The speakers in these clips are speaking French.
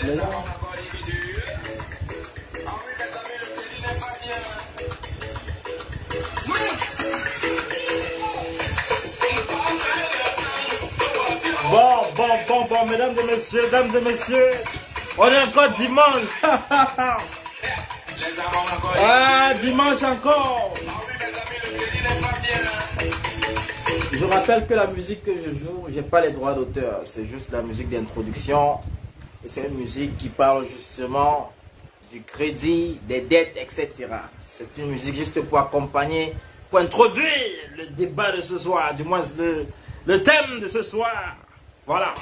Bon, mesdames et messieurs, on est encore dimanche. Ah, dimanche encore. Je rappelle que la musique que je joue, j'ai pas les droits d'auteur. C'est juste la musique d'introduction. Et c'est une musique qui parle justement du crédit, des dettes, etc. C'est une musique juste pour accompagner, pour introduire le débat de ce soir, du moins le thème de ce soir. Voilà.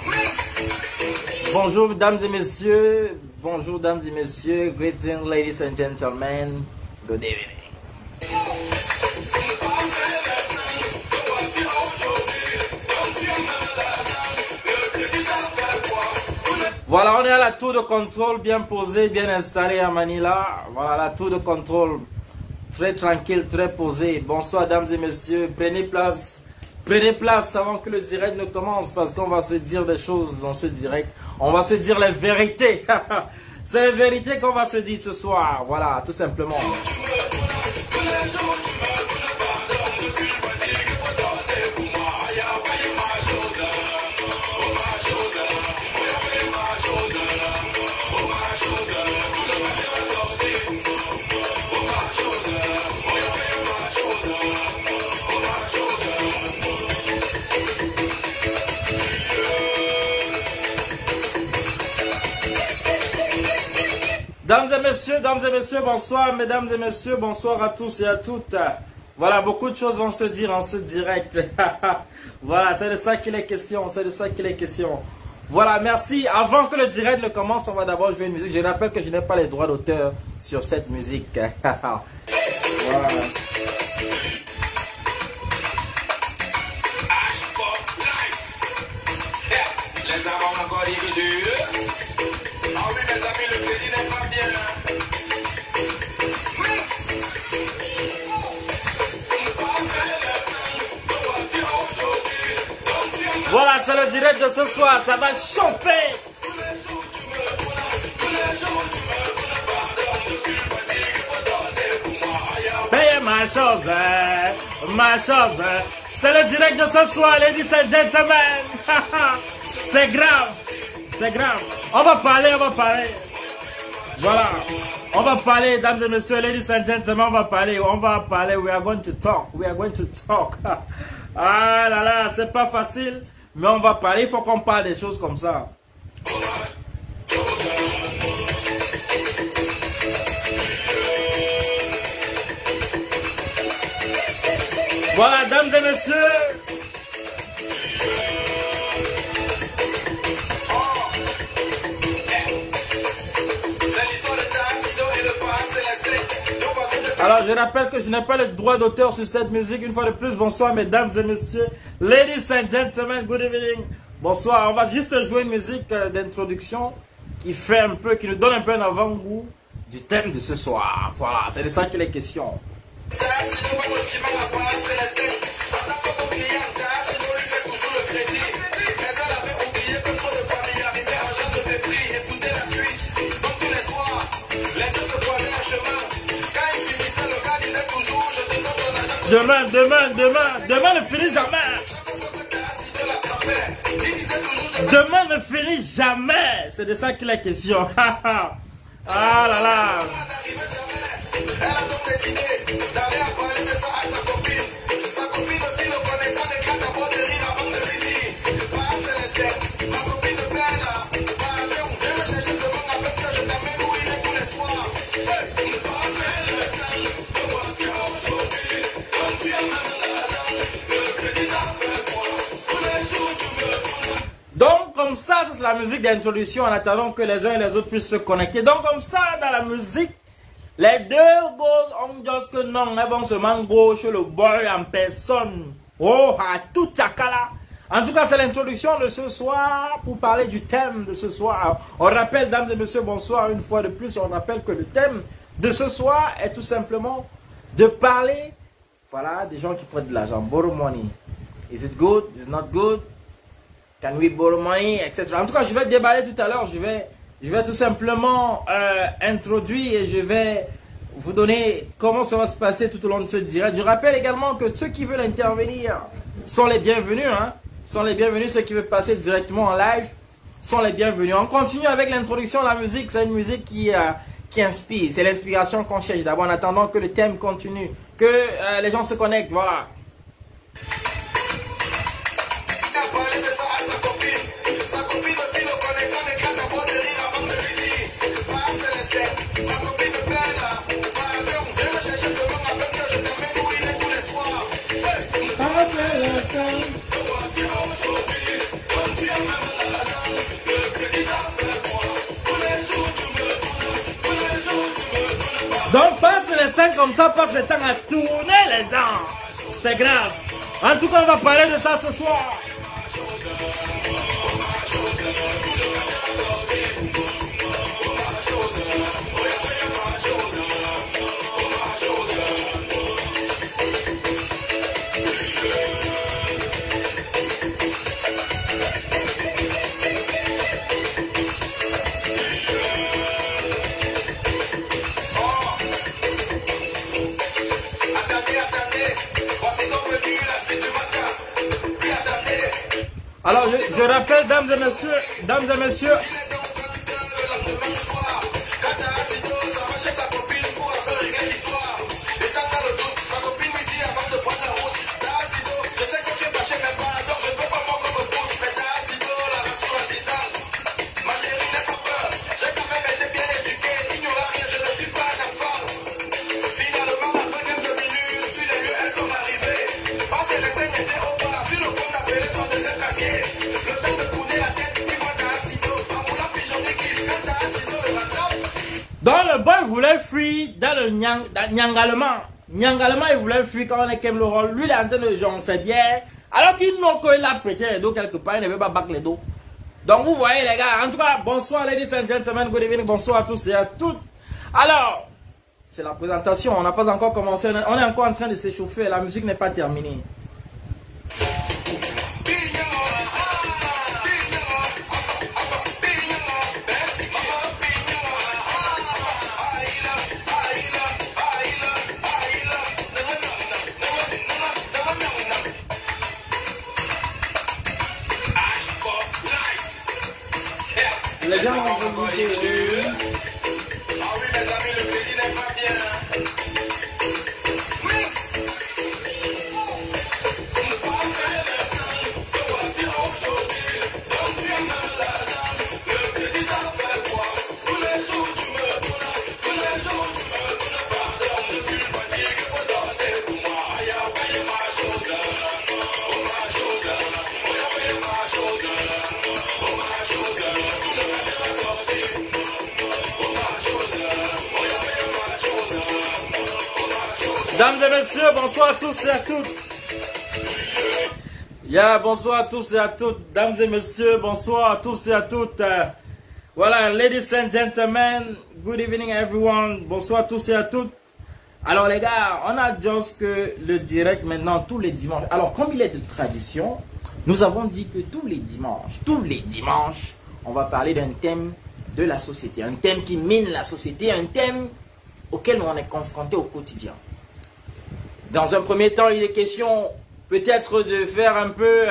Bonjour mesdames et messieurs. Bonjour dames et messieurs. Greetings ladies and gentlemen. Good evening. Voilà, on est à la tour de contrôle bien posée, bien installée à Manila. Voilà, la tour de contrôle très tranquille, très posée. Bonsoir dames et messieurs. Prenez place. Prenez place avant que le direct ne commence parce qu'on va se dire des choses dans ce direct. On va se dire les vérités. C'est les vérités qu'on va se dire ce soir. Voilà, tout simplement. Dames et messieurs, bonsoir, mesdames et messieurs, bonsoir à tous et à toutes. Voilà, beaucoup de choses vont se dire en ce direct. Voilà, c'est de ça qu'il est question, c'est de ça qu'il est question. Voilà, merci. Avant que le direct ne commence, on va d'abord jouer une musique. Je rappelle que je n'ai pas les droits d'auteur sur cette musique. Voilà. Voilà, c'est le direct de ce soir, ça va chauffer. Payez ma chose, c'est le direct de ce soir, ladies and gentlemen. C'est grave, c'est grave. On va parler. Voilà, on va parler, dames et messieurs, ladies and gentlemen, on va parler, we are going to talk. Ah là là, c'est pas facile. Mais on va parler, il faut qu'on parle des choses comme ça. Voilà, dames et messieurs. Alors, je rappelle que je n'ai pas le droit d'auteur sur cette musique. Une fois de plus, bonsoir mesdames et messieurs. Ladies and gentlemen, good evening. Bonsoir, on va juste jouer une musique d'introduction qui fait un peu, qui nous donne un peu un avant-goût du thème de ce soir. Voilà, c'est de ça qu'il est question. Demain ne finit jamais. Demain ne finit jamais. C'est de ça qu'il est question. Ah là là. Donc comme ça c'est la musique d'introduction en attendant que les uns et les autres puissent se connecter. Donc comme ça, dans la musique, les deux gosses ont juste que non, elles vont seulement gauche le boy en personne. Oh, à tout chakala. En tout cas, c'est l'introduction de ce soir pour parler du thème de ce soir. On rappelle, dames et messieurs, bonsoir une fois de plus. On rappelle que le thème de ce soir est tout simplement de parler, voilà, des gens qui prennent de l'argent. Borrow money. Is it good? Is it not good? Can we borrow money? Etc. En tout cas, je vais déballer tout à l'heure. Je vais je vais tout simplement introduire et je vais vous donner comment ça va se passer tout au long de ce direct. Je rappelle également que ceux qui veulent intervenir sont les bienvenus. Hein, sont les bienvenus. Ceux qui veulent passer directement en live sont les bienvenus. On continue avec l'introduction de la musique. C'est une musique qui inspire. C'est l'inspiration qu'on cherche d'abord en attendant que le thème continue. Que les gens se connectent. Voilà. Donc passe les 5 comme ça, passe le temps à tourner les dents. C'est grave. En tout cas, on va parler de ça ce soir. Alors, je rappelle, dames et messieurs, donc le boy voulait fuir dans le nyangalement. Nyangalement, il voulait fuir quand on est comme le rôle. Lui, il est en train de genre, c'est bien. Alors qu'il n'a qu'il a pété les dos quelque part, il ne veut pas battre les dos. Donc vous voyez les gars, en tout cas, bonsoir ladies and gentlemen, good evening, bonsoir à tous et à toutes. Alors, c'est la présentation, on n'a pas encore commencé, on est encore en train de s'échauffer, la musique n'est pas terminée. Les gens vont vous dire. Ah oui, mes amis, le pays n'est pas bien. Mix. Dames et messieurs, bonsoir à tous et à toutes. Bonsoir à tous et à toutes. Dames et messieurs, bonsoir à tous et à toutes. Voilà, ladies and gentlemen, good evening everyone. Bonsoir à tous et à toutes. Alors les gars, on a juste que le direct maintenant tous les dimanches. Alors comme il est de tradition, nous avons dit que tous les dimanches, on va parler d'un thème de la société. Un thème qui mine la société, un thème auquel on est confronté au quotidien. Dans un premier temps, il est question peut-être de faire un peu,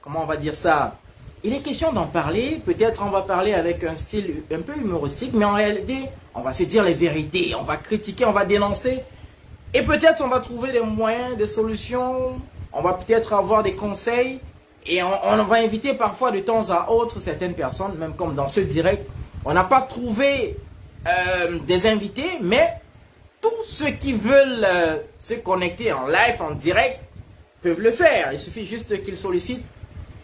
comment on va dire ça? Il est question d'en parler, peut-être on va parler avec un style un peu humoristique, mais en réalité, on va se dire les vérités, on va critiquer, on va dénoncer, et peut-être on va trouver des moyens, des solutions, on va peut-être avoir des conseils, et on va inviter parfois de temps à autre certaines personnes, même comme dans ce direct, on n'a pas trouvé des invités, mais tous ceux qui veulent se connecter en live, en direct, peuvent le faire. Il suffit juste qu'ils sollicitent,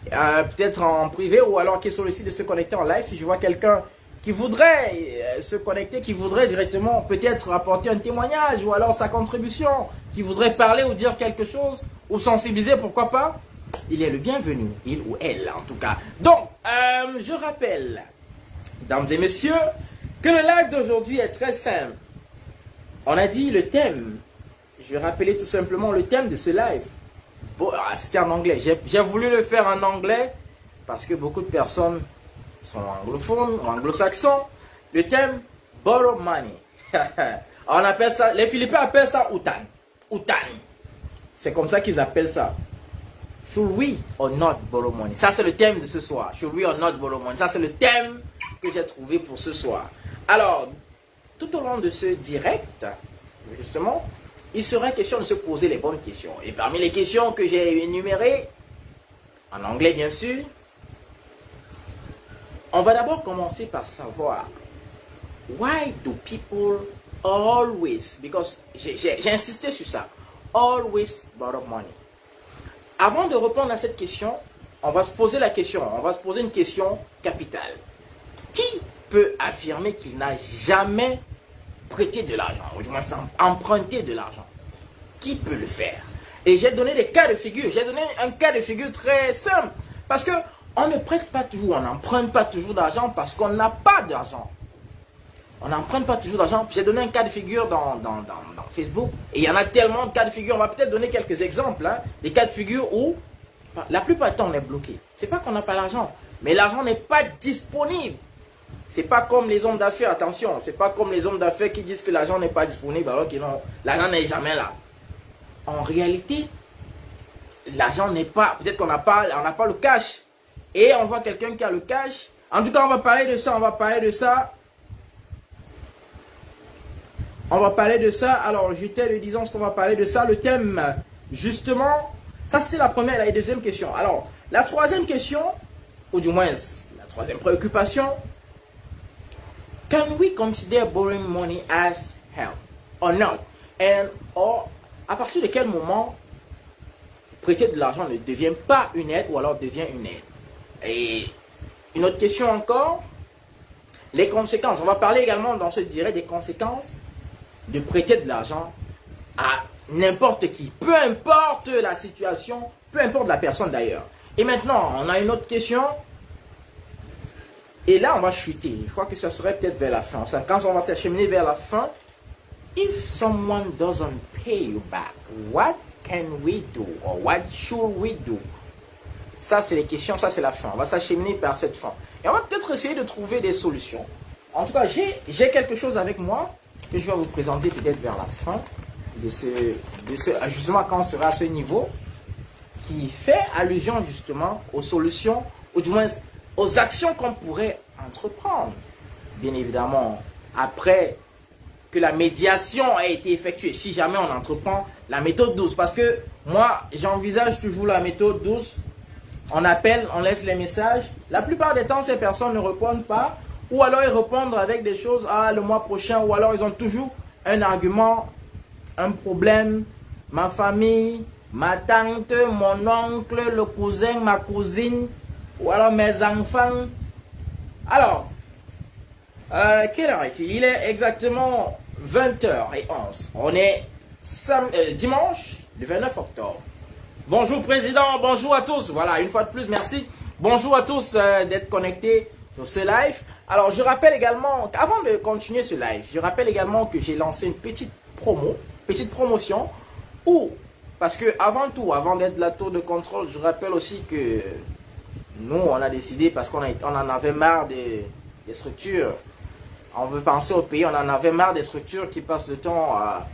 peut-être en privé, ou alors qu'ils sollicitent de se connecter en live. Si je vois quelqu'un qui voudrait se connecter, qui voudrait directement peut-être apporter un témoignage, ou alors sa contribution, qui voudrait parler ou dire quelque chose, ou sensibiliser, pourquoi pas, il est le bienvenu, il ou elle en tout cas. Donc, je rappelle, mesdames et messieurs, que le live d'aujourd'hui est très simple. On a dit le thème, je vais rappeler tout simplement le thème de ce live. Bon, c'était en anglais, j'ai voulu le faire en anglais parce que beaucoup de personnes sont anglophones ou anglo-saxons, le thème borrow money. On appelle ça, les Philippins appellent ça utan. Utan. C'est comme ça qu'ils appellent ça. Should we or not borrow money? Ça, c'est le thème de ce soir. Should we or not borrow money? Ça, c'est le thème que j'ai trouvé pour ce soir. Alors, tout au long de ce direct, justement, il sera question de se poser les bonnes questions. Et parmi les questions que j'ai énumérées, en anglais bien sûr, on va d'abord commencer par savoir why do people always, because j'ai insisté sur ça, always borrow money. Avant de répondre à cette question, on va se poser la question, on va se poser une question capitale. Qui peut affirmer qu'il n'a jamais prêté de l'argent, ou du moins emprunter de l'argent? Qui peut le faire? Et j'ai donné des cas de figure, j'ai donné un cas de figure très simple, parce que on ne prête pas toujours, on n'emprunte pas toujours d'argent parce qu'on n'a pas d'argent. On n'emprunte pas toujours d'argent. J'ai donné un cas de figure dans Facebook. Et il y en a tellement de cas de figure. On va peut-être donner quelques exemples. Hein, des cas de figure où la plupart du temps on est bloqué. Ce n'est pas qu'on n'a pas l'argent. Mais l'argent n'est pas disponible. Ce n'est pas comme les hommes d'affaires. Attention. Ce n'est pas comme les hommes d'affaires qui disent que l'argent n'est pas disponible alors que l'argent n'est jamais là. En réalité, l'argent n'est pas... Peut-être qu'on n'a pas le cash. Et on voit quelqu'un qui a le cash. En tout cas, on va parler de ça. On va parler de ça. On va parler de ça. Alors, j'étais le disant ce qu'on va parler de ça. Le thème, justement, ça c'était la première et la deuxième question. Alors, la troisième question, ou du moins la troisième préoccupation, can we consider borrowing money as help or not? Or, à partir de quel moment prêter de l'argent ne devient pas une aide ou alors devient une aide? Et une autre question encore, les conséquences. On va parler également dans ce direct des conséquences de prêter de l'argent à n'importe qui, peu importe la situation, peu importe la personne d'ailleurs. Et maintenant, on a une autre question. Et là, on va chuter. Je crois que ça serait peut-être vers la fin. Quand on va s'acheminer vers la fin, if someone doesn't pay you back, what can we do? Or what should we do? Ça, c'est les questions, ça, c'est la fin. On va s'acheminer vers cette fin. Et on va peut-être essayer de trouver des solutions. En tout cas, j'ai quelque chose avec moi que je vais vous présenter peut-être vers la fin de ce justement quand on sera à ce niveau, qui fait allusion justement aux solutions, ou du moins aux actions qu'on pourrait entreprendre. Bien évidemment, après que la médiation a été effectuée, si jamais on entreprend la méthode douce. Parce que moi, j'envisage toujours la méthode douce. On appelle, on laisse les messages. La plupart des temps, ces personnes ne répondent pas. Ou alors ils répondent avec des choses, le mois prochain. Ou alors ils ont toujours un argument, un problème. Ma famille, ma tante, mon oncle, le cousin, ma cousine. Ou alors mes enfants. Alors, quelle heure est-il? Il est exactement 20h11. On est dimanche, le 29 octobre. Bonjour Président, bonjour à tous. Voilà, une fois de plus, merci. Bonjour à tous d'être connectés sur ce live. Alors, je rappelle également, avant de continuer ce live, je rappelle également que j'ai lancé une petite promotion, parce que avant tout, avant d'être la tour de contrôle, je rappelle aussi que nous, on a décidé, parce qu'on en avait marre des structures, on veut penser au pays, on en avait marre des structures qui passent le temps à...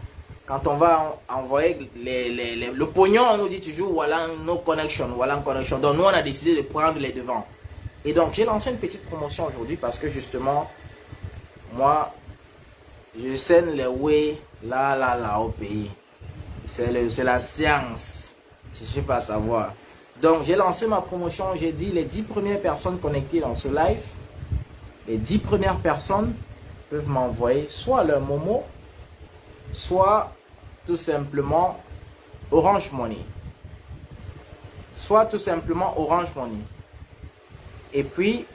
Quand on va envoyer le pognon, on nous dit toujours, voilà nos connections, voilà une connexion. Donc nous, on a décidé de prendre les devants. Et donc, j'ai lancé une petite promotion aujourd'hui parce que justement, moi, je saigne les way là au pays. C'est la science. Je ne sais pas savoir. Donc, j'ai lancé ma promotion. J'ai dit les 10 premières personnes connectées dans ce live, les 10 premières personnes peuvent m'envoyer soit leur Momo, soit tout simplement Orange Money. Soit tout simplement Orange Money. Et puis,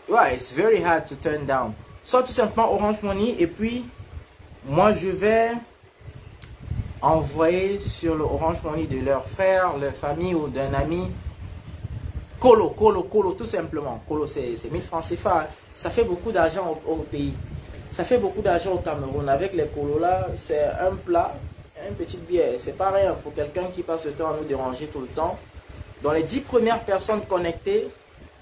ouais, it's very hard to turn down. Soit tout simplement Orange Money. Et puis, moi, je vais envoyer sur le Orange Money de leur frère, leur famille ou d'un ami. Colo, tout simplement. Colo, c'est 1000 francs CFA. Ça fait beaucoup d'argent au pays. Ça fait beaucoup d'argent au Cameroun. Avec les colos là, c'est un plat, un petit billet. C'est pas rien pour quelqu'un qui passe le temps à nous déranger tout le temps. Dans les 10 premières personnes connectées,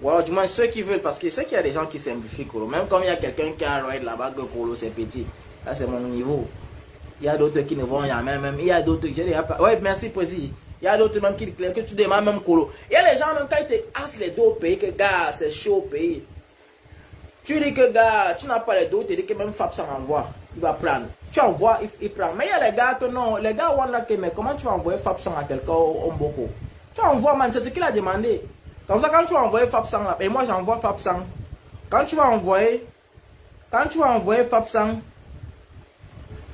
Ouais, du moins ceux qui veulent, parce que c'est qu'il y a des gens qui simplifient Colo. Même comme il y a quelqu'un qui a un là-bas que Colo c'est petit. Là c'est mon niveau. Il y a d'autres qui ne vont jamais même. Il y a d'autres qui... Ouais, merci Président. Il y a d'autres même qui que tu demandes même Colo. Il y a les gens même quand ils te cassent les dos au pays, que gars c'est chaud au pays. Tu dis que gars, tu n'as pas les dos, tu dis que même Fab s'en envoie. Il va prendre. Tu envoies, il prend. Mais il y a les gars que non. Les gars, on a que mais comment tu vas envoyer Fab s'en à quelqu'un au Mboko? Tu envoies, man, c'est ce qu'il a demandé. Comme ça, quand tu vas envoyer Fab s'en là, et moi j'envoie Fab s'en. Quand tu vas envoyer Fab s'en,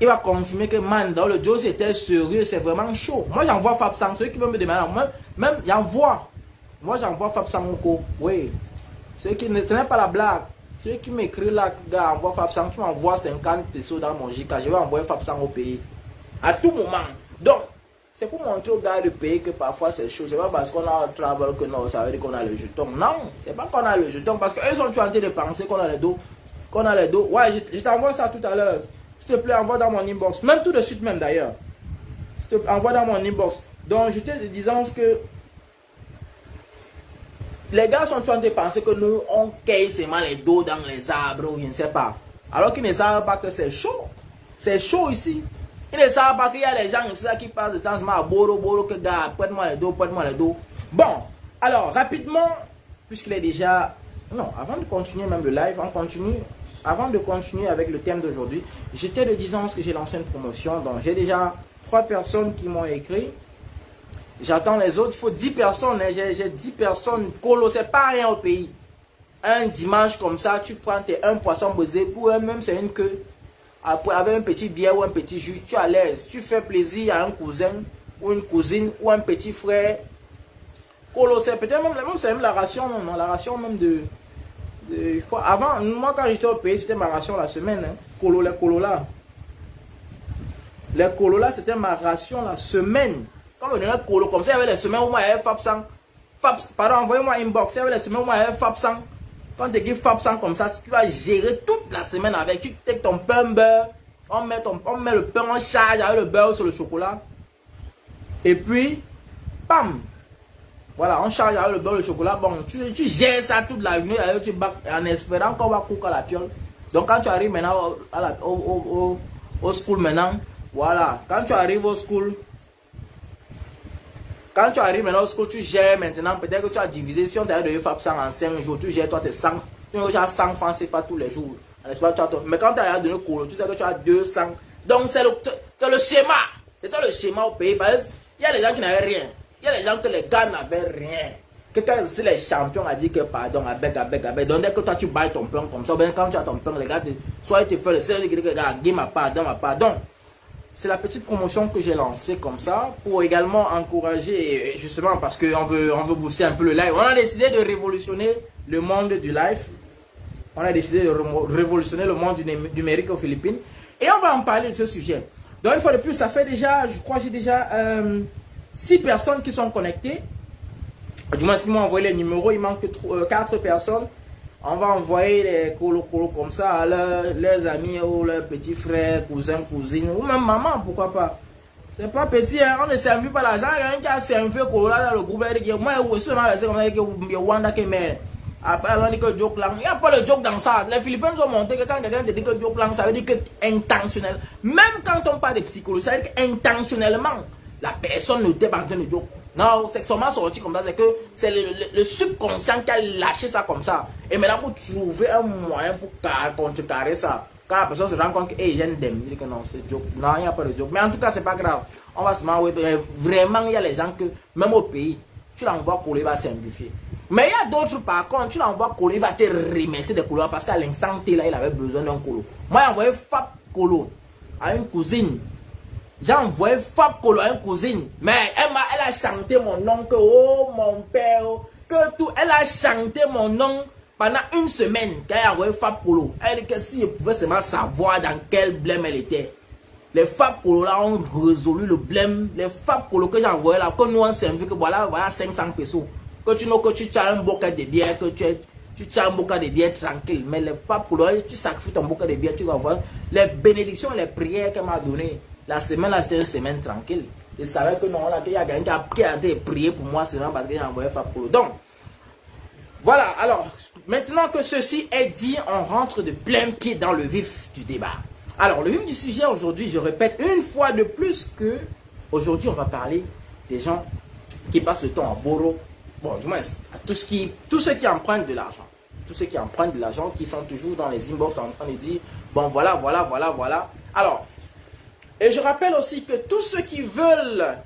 il va confirmer que man, dans le dos c'était sérieux, c'est vraiment chaud. Moi j'envoie Fab s'en, ceux qui veulent me demander, même j'envoie. Moi j'envoie Fab s'en au co. Oui. Ceux qui ne, ce n'est pas la blague. Ceux qui m'écrivent là, gars, envoie Fab s'en, tu m'envoies 50 pesos dans mon JK, je vais envoyer Fab s'en au pays. À tout moment. Donc, c'est pour montrer aux gars du pays que parfois c'est chaud. C'est pas parce qu'on a un travail que non, ça veut dire qu'on a le jeton. Non, c'est pas qu'on a le jeton. Parce qu'eux sont en train de penser qu'on a les dos. Qu'on a les dos. Ouais, je t'envoie ça tout à l'heure. S'il te plaît, envoie dans mon inbox. Même tout de suite même d'ailleurs. S'il te plaît, envoie dans mon inbox. Donc, je te disant que les gars sont en train de penser que nous, on caille seulement les dos dans les arbres ou je ne sais pas. Alors qu'ils ne savent pas que c'est chaud. C'est chaud ici. Ils ne savent pas qu'il y a les gens ici qui passent de temps à boro, que gars, prête-moi les dos, prête-moi les dos. Bon, alors, rapidement, puisqu'il est déjà... Non, avant de continuer même le live, on continue. Avant de continuer avec le thème d'aujourd'hui, j'étais de 10 ans que j'ai lancé une promotion. Donc, j'ai déjà 3 personnes qui m'ont écrit. J'attends les autres, il faut 10 personnes, hein. J'ai 10 personnes, Colo, c'est pas rien au pays. Un dimanche comme ça, tu prends tes un poisson brisé, pour eux-mêmes c'est une queue. Après, avec un petit bière ou un petit jus, tu es à l'aise. Tu fais plaisir à un cousin ou une cousine ou un petit frère. Colo, c'est peut-être même la ration, même, non? La ration même de quoi? Avant, moi quand j'étais au pays, c'était ma ration la semaine. Hein. Colo, les colos là. Les colos là, c'était ma ration la semaine. Quand on donnait Colo, comme ça, il y avait les semaines où moi, il y avait Fab 100. Pardon, envoyez-moi inbox. Il y avait les semaines où moi, il y avait Fab 100. Quand tu dis Fab 100 comme ça, tu vas gérer toute la semaine avec. Tu take ton pain beurre. On met le pain, on charge avec le beurre sur le chocolat. Et puis, pam. Voilà, on charge avec le beurre, le chocolat. Bon, tu gères ça toute la journée. Tu bacs en espérant qu'on va couper à la piole. Donc, quand tu arrives maintenant au school maintenant, voilà. Quand tu arrives au school, tu gères maintenant, peut-être que tu as divisé, si on t'a donné Fab 100 en 5 jours, tu gères toi tes 100, tu as 100 francs CFA tous les jours. Mais quand tu as donné Colo, tu sais que tu as 200. Donc c'est le schéma. C'est le schéma au pays. Parce qu'il y a les gens qui n'avaient rien. Il y a les gens que les gars n'avaient rien. Que quand les champions a dit que pardon, avec. Donc dès que toi tu bailles ton plan comme ça, bien quand tu as ton plan, les gars, soit ils te font le seul, les gars, give ma part, donne ma part. Donc, c'est la petite promotion que j'ai lancée comme ça pour également encourager, justement parce qu'on veut booster un peu le live. On a décidé de révolutionner le monde du live. On a décidé de révolutionner le monde du numérique aux Philippines. Et on va en parler de ce sujet. Donc une fois de plus, ça fait déjà, je crois j'ai déjà 6 personnes qui sont connectées. Du moins, qui m'ont envoyé les numéros, il manque 4 personnes. On va envoyer les colo comme ça à leurs amis ou leurs petits frères, cousins, cousines, ou même maman, pourquoi pas. C'est pas petit, hein? On ne servi pas l'argent, il y a un qui a servi colo là dans le groupe, il dit, moi, je suis comme ça, que Wanda qui met. Après, on dit que joke lang. Il n'y a pas le joke dans ça. Les Philippins ont montré que quand quelqu'un te dit que joke lang, ça veut dire que intentionnel. Même quand on parle de psychologie, ça veut dire qu'intentionnellement, la personne ne t'est pas en train de joke. Non, c'est seulement sorti comme ça, c'est que c'est le subconscient qui a lâché ça comme ça. Et maintenant, pour trouver un moyen pour contrecarrer ça, quand la personne se rend compte que, hey, j'ai une dème, il dit que non, c'est joke. Non, il n'y a pas de joke. Mais en tout cas, c'est pas grave. On va se marrer. Vraiment, il y a les gens que, même au pays, tu l'envoies pour les va simplifier. Mais il y a d'autres, par contre, tu l'envoies colo, il va te remercier des couleurs parce qu'à l'instant T, là, il avait besoin d'un colo. Moi, j'ai envoyé Fab Colo à une cousine. J'ai envoyé Fab Colo à une cousine. Mais elle a chanté mon nom, que oh mon père, que tout. Elle a chanté mon nom pendant une semaine qu'elle a envoyé Fab Colo. Elle dit que si je pouvais seulement savoir dans quel blême elle était. Les Fab Colo là ont résolu le blême. Les Fab Colo que j'ai envoyé là, que nous on s'est vu que voilà 500 pesos. Que tu as un bocal de bière, que tu as un bocal de bière tranquille. Mais les Fab Colo, tu sacrifies ton bocal de bière, tu vas voir les bénédictions, les prières qu'elle m'a données. La semaine là, c'était une semaine tranquille. Je savais que non, il y a quelqu'un qui a prié pour moi seulement parce que j'ai envoyé Fab Colo. Donc, Voilà, alors, maintenant que ceci est dit, on rentre de plein pied dans le vif du débat. Alors, le vif du sujet aujourd'hui, je répète une fois de plus que aujourd'hui, on va parler des gens qui passent le temps à borrow. Bon, du moins, à tous ceux qui empruntent de l'argent. Tous ceux qui empruntent de l'argent, qui sont toujours dans les inbox en train de dire, bon, voilà, voilà, voilà, voilà. Alors, et je rappelle aussi que tous ceux qui veulent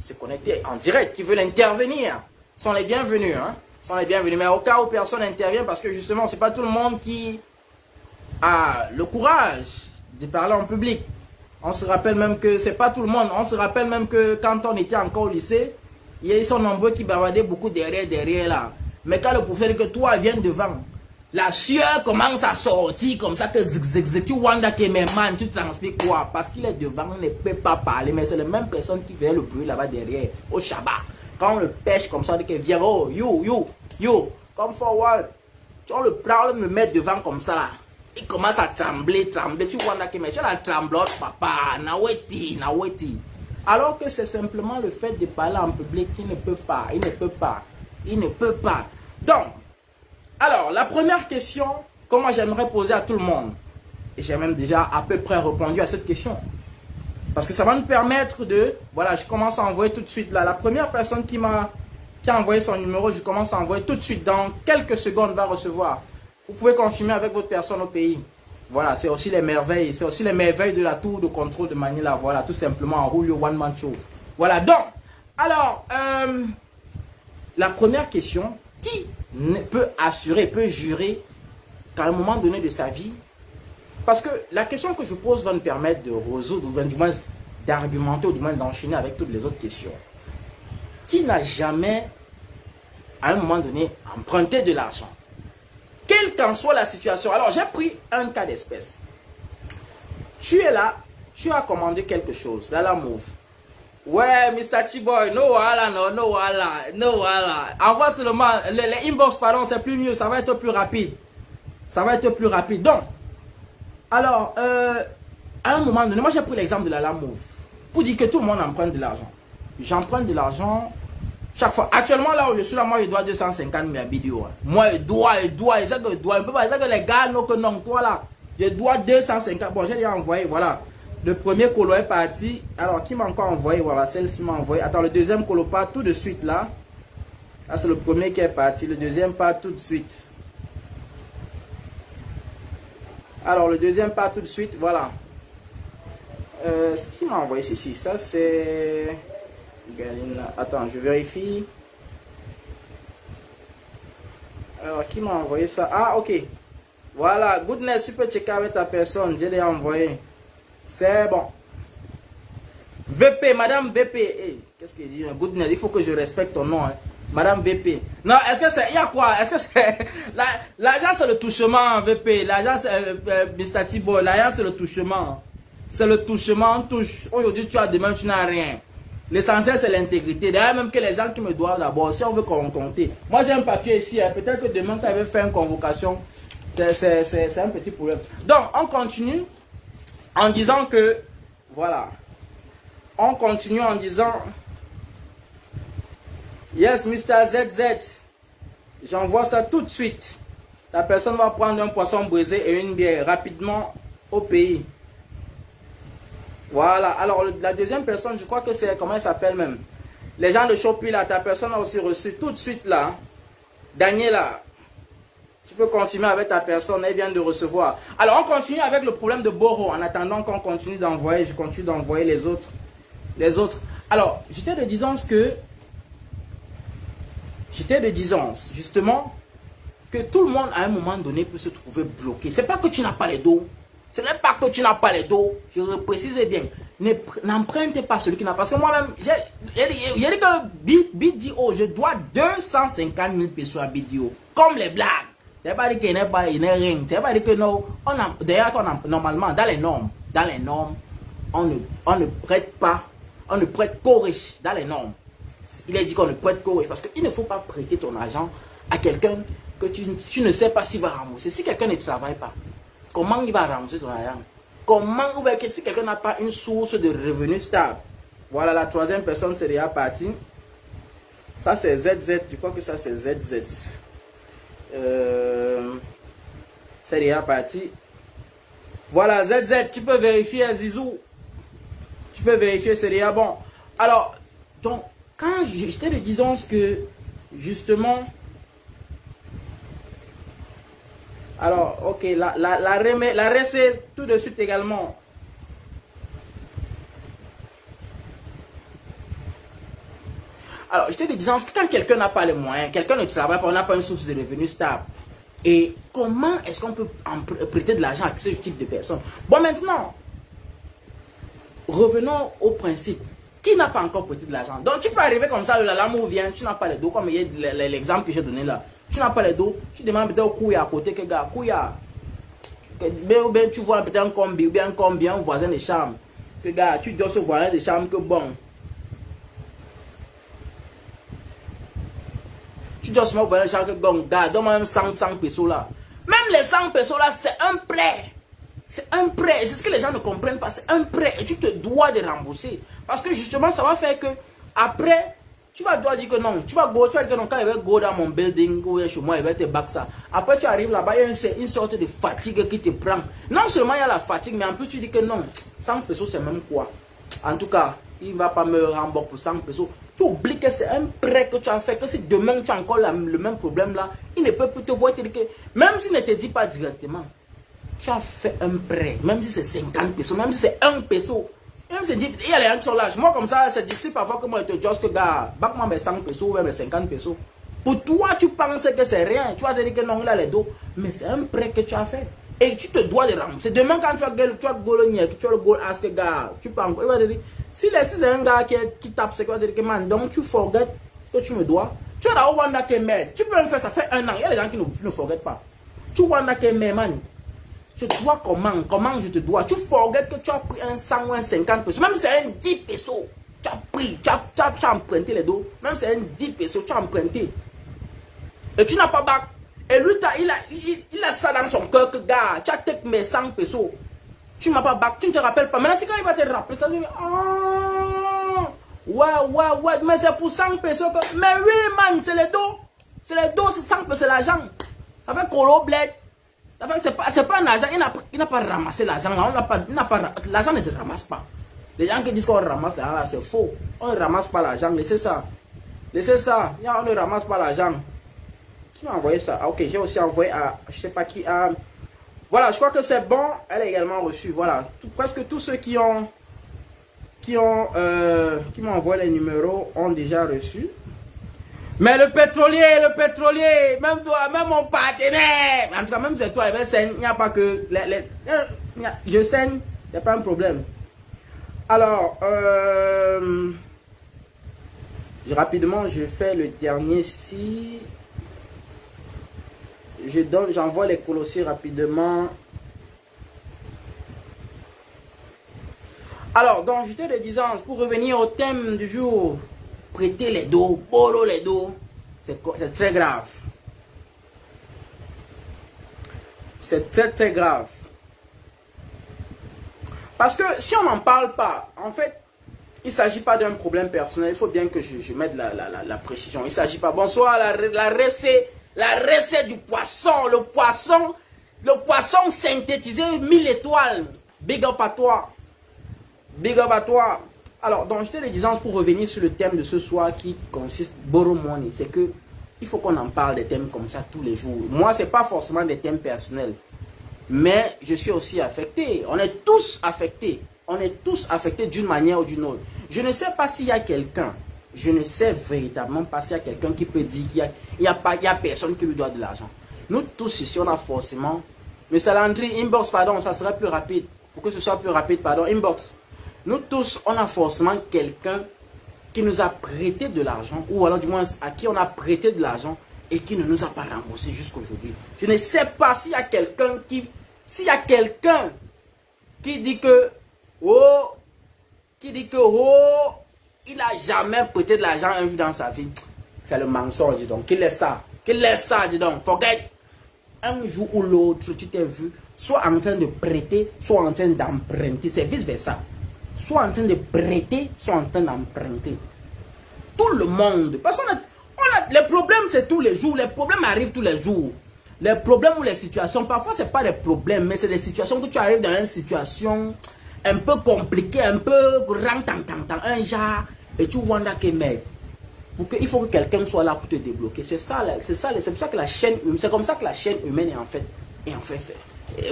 se connecter en direct, qui veulent intervenir, sont les bienvenus, hein. Sont les bienvenus. Mais au cas où personne n'intervient, parce que justement, c'est pas tout le monde qui a le courage de parler en public. On se rappelle même que c'est pas tout le monde. On se rappelle même que quand on était encore au lycée, ils sont nombreux qui bavardaient beaucoup derrière là. Mais quand le professeur dit que toi viens devant, la sueur commence à sortir comme ça que tu wanda que mes man, tu transpires quoi? Parce qu'il est devant, il ne peut pas parler. Mais c'est la même personne qui fait le bruit là-bas derrière, au Shabbat. Quand on le pêche comme ça, on dit que viens, oh, yo, come forward. On le prend, on me met devant comme ça là. Il commence à trembler. Tu vois là que mais tu la tremblote, papa, naweti. Alors que c'est simplement le fait de parler en public qu'il ne peut pas. Donc, alors, la première question que moi j'aimerais poser à tout le monde, et j'ai même déjà à peu près répondu à cette question, parce que ça va nous permettre de... Voilà, je commence à envoyer tout de suite là. La première personne qui a envoyé son numéro, je commence à envoyer tout de suite. Dans quelques secondes, va recevoir. Vous pouvez confirmer avec votre personne au pays. Voilà, c'est aussi les merveilles. C'est aussi les merveilles de la tour de contrôle de Manila. Voilà, tout simplement, en roule One Man Show. Voilà, donc, alors, la première question, qui peut assurer, peut jurer qu'à un moment donné de sa vie, parce que la question que je pose va nous permettre de résoudre, ou du moins d'argumenter, ou du moins d'enchaîner avec toutes les autres questions. Qui n'a jamais, à un moment donné, emprunté de l'argent? Quelle qu'en soit la situation. Alors, j'ai pris un cas d'espèce. Tu es là, tu as commandé quelque chose dans la move. Ouais, Mr. T-Boy, no voilà. Envoie seulement, les inbox, pardon, c'est plus mieux, ça va être plus rapide. Donc, alors, à un moment donné, moi j'ai pris l'exemple de la move. Pour dire que tout le monde emprunte de l'argent. J'emprunte de l'argent chaque fois. Actuellement, là où je suis là, moi je dois 250 000 vidéos. Moi je dois, je peux pas dire que les gars, non, toi là, je dois 250. Bon, j'ai déjà envoyé, voilà. Le premier colo est parti. Alors, qui m'a encore envoyé? Voilà, celle-ci m'a envoyé. Attends, le deuxième colo part tout de suite là. Là, c'est le premier qui est parti. Le deuxième part tout de suite. Alors, le deuxième part tout de suite. Voilà. Ce qui m'a envoyé ceci, ça c'est... Attends, je vérifie. Alors, qui m'a envoyé ça? Ah, ok. Voilà, Goodness, tu peux checker avec ta personne. Je l'ai envoyé. C'est bon. VP, Madame VP. Hey, qu'est-ce qu'il dit? Goodness, il faut que je respecte ton nom. Hein. Madame VP. Non, est-ce que c'est... Il y a quoi? Est-ce que c'est... L'argent, c'est le touchement, VP. L'argent, c'est... Mr. T-Boy, l'argent, c'est le touchement. C'est le touchement, on touche. Aujourd'hui, tu as, demain, tu n'as rien. L'essentiel, c'est l'intégrité. D'ailleurs, même que les gens qui me doivent d'abord, si on veut compter. Moi, j'ai un papier ici. Hein. Peut-être que demain, tu avais fait une convocation. C'est un petit problème. Donc, on continue en disant que... Voilà. On continue en disant... Yes, Mr. ZZ. J'envoie ça tout de suite. La personne va prendre un poisson brisé et une bière rapidement au pays. Voilà. Alors, la deuxième personne, je crois que c'est... Comment elle s'appelle même? Les gens de Shopee, là, ta personne a aussi reçu tout de suite, là. Daniela, tu peux confirmer avec ta personne, elle vient de recevoir. Alors, on continue avec le problème de Boro. En attendant qu'on continue d'envoyer, je continue d'envoyer les autres. Alors, j'étais de disance que... justement, que tout le monde, à un moment donné, peut se trouver bloqué. C'est pas que tu n'as pas les dos. Ce n'est pas que tu n'as pas les dos. Je le précise bien. N'empruntez pas celui qui n'a pas. Parce que moi-même, j'ai dit que Bid dit, oh, je dois 250 000 pesos à Bidio. Comme les blagues. C'est pas dit qu'il n'y a rien. C'est pas dit que non. D'ailleurs, normalement, dans les normes, on ne prête pas. On ne prête qu'aux riches. Dans les normes. Il est dit qu'on ne prête qu'aux riches. Parce qu'il ne faut pas prêter ton argent à quelqu'un que tu ne sais pas s'il va rembourser. Si quelqu'un ne travaille pas, comment il va rembourser ton argent? Comment, si quelqu'un n'a pas une source de revenus stable? Voilà, la troisième personne, c'est déjà parti. Ça, c'est ZZ. Je crois que ça, c'est ZZ. C'est déjà parti. Voilà, ZZ, tu peux vérifier, Zizou. Tu peux vérifier, c'est déjà bon. Alors, donc, quand j'étais de disons que, justement... Alors, ok, la recette tout de suite également. Alors, je te disais que quand quelqu'un n'a pas les moyens, quelqu'un ne travaille pas, on n'a pas une source de revenus stable. Et comment est-ce qu'on peut prêter de l'argent à ce type de personnes? Bon, maintenant, revenons au principe. Qui n'a pas encore prêté de l'argent? Donc, tu peux arriver comme ça, l'amour vient, tu n'as pas les dos, comme l'exemple que j'ai donné là. Tu n'as pas les dos, tu demandes peut-être au Kouya à côté, que gars, Kouya. Ou bien tu vois peut-être un combi, ou bien un combi, un voisin de chambre. Que gars, tu dois ce voisin de chambre que bon. Tu dois seulement voisin de chambre que bon, gars, donne-moi même 100 pesos là. Même les 100 pesos là, c'est un prêt. C'est un prêt. C'est ce que les gens ne comprennent pas. C'est un prêt. Et tu te dois de rembourser. Parce que justement, ça va faire que après. Tu vas devoir dire que non, tu vas dire que non, quand il va go dans mon building ou chez moi, il va te back ça. Après, tu arrives là-bas, il y a une sorte de fatigue qui te prend. Non seulement il y a la fatigue, mais en plus, tu dis que non, 100 pesos, c'est même quoi. En tout cas, il ne va pas me rembourser pour 100 pesos. Tu oublies que c'est un prêt que tu as fait, que si demain tu as encore le même problème là, il ne peut plus te voir. Te dire que, même s'il ne te dit pas directement, tu as fait un prêt, même si c'est 50 pesos, même si c'est 1 peso. Même c'est dit, il y a les gens qui sont là. Moi, comme ça, c'est difficile parfois que moi, je te dis que, gars, back-moi mes 100 pesos ou mes 50 pesos. Pour toi, tu penses que c'est rien. Tu vas te dire que non, il a les dos. Mais c'est un prêt que tu as fait. Et tu te dois de rembourser. Demain, quand tu as le goal, tu as le goal, ask que, gars, tu peux encore. Il va te dire, si c'est un gars qui tape, c'est quoi, dire que, man, donc tu forget que tu me dois. Tu as la Wanda qui met. Tu peux me faire, ça fait 1 an. Il y a des gens qui ne forget pas. Tu Wanda qui met, man. Je dois comment je te dois? Tu forget que tu as pris un 100 ou un 50 pesos. Même si c'est un 10 pesos, tu as pris, tu as emprunté les dos. Même si c'est un 10 pesos, tu as emprunté. Et tu n'as pas bac. Et lui, il a ça dans son cœur que, gars, tu as take mes 100 pesos. Tu n'as pas bac, tu ne te rappelles pas. Maintenant, c'est quand il va te rappeler, ça lui dit, ah, ouais, mais c'est pour 100 pesos que... Mais oui, man, c'est les dos. C'est les dos, c'est 100 pesos, c'est l'argent. Ça fait colo bled. C'est pas un argent, il n'a pas ramassé l'argent. L'argent ne se ramasse pas. Les gens qui disent qu'on ramasse l'argent, c'est faux. On ne ramasse pas l'argent, laissez ça. Laissez ça, on ne ramasse pas l'argent. Qui m'a envoyé ça? Ah, ok, j'ai aussi envoyé à, je sais pas qui, à... Voilà, je crois que c'est bon, elle a également reçu. Voilà, presque tous ceux qui m'ont envoyé les numéros ont déjà reçu. Mais le pétrolier, même toi, même mon partenaire, en tout cas, même c'est toi, il n'y a pas que... je saigne, il n'y a pas un problème. Alors, rapidement, je fais le dernier si... J'envoie les colossiers rapidement. Alors, donc, j'étais de disance, pour revenir au thème du jour... Prêter les dos, bolo les dos, c'est très grave. C'est très grave. Parce que si on n'en parle pas, en fait, il ne s'agit pas d'un problème personnel. Il faut bien que je mette la précision. Il ne s'agit pas. Bonsoir, la recette du poisson. Le poisson synthétisé, 1000 étoiles. Big up à toi. Big up à toi. Alors, donc, j'étais les disant pour revenir sur le thème de ce soir qui consiste borrow money. C'est que il faut qu'on en parle des thèmes comme ça tous les jours. Moi, ce n'est pas forcément des thèmes personnels. Mais je suis aussi affecté. On est tous affectés. On est tous affectés d'une manière ou d'une autre. Je ne sais pas s'il y a quelqu'un. Je ne sais véritablement pas s'il y a quelqu'un qui peut dire qu'il n'y a personne qui lui doit de l'argent. Nous tous ici, on a forcément... Monsieur Landry, inbox, pardon, ça serait plus rapide. Pour que ce soit plus rapide, pardon, inbox. Nous tous, on a forcément quelqu'un qui nous a prêté de l'argent, ou alors du moins à qui on a prêté de l'argent et qui ne nous a pas remboursé jusqu'aujourd'hui. Je ne sais pas s'il y a quelqu'un qui... S'il y a quelqu'un qui dit que... Oh, il n'a jamais prêté de l'argent un jour dans sa vie. C'est le mensonge, dis donc. Qu'il laisse ça, dis donc. Forget. Un jour ou l'autre, tu t'es vu soit en train de prêter, soit en train d'emprunter. C'est vice-versa. Soit en train de prêter, soit en train d'emprunter. Tout le monde. Parce qu'on les problèmes, c'est tous les jours. Les problèmes arrivent tous les jours. Les problèmes ou les situations, parfois, ce n'est pas des problèmes, mais c'est des situations que tu arrives dans une situation un peu compliquée, un peu un genre, et tu wanda que mec. Il faut que quelqu'un soit là pour te débloquer. C'est ça, c'est pour ça que la chaîne, c'est comme ça que la chaîne humaine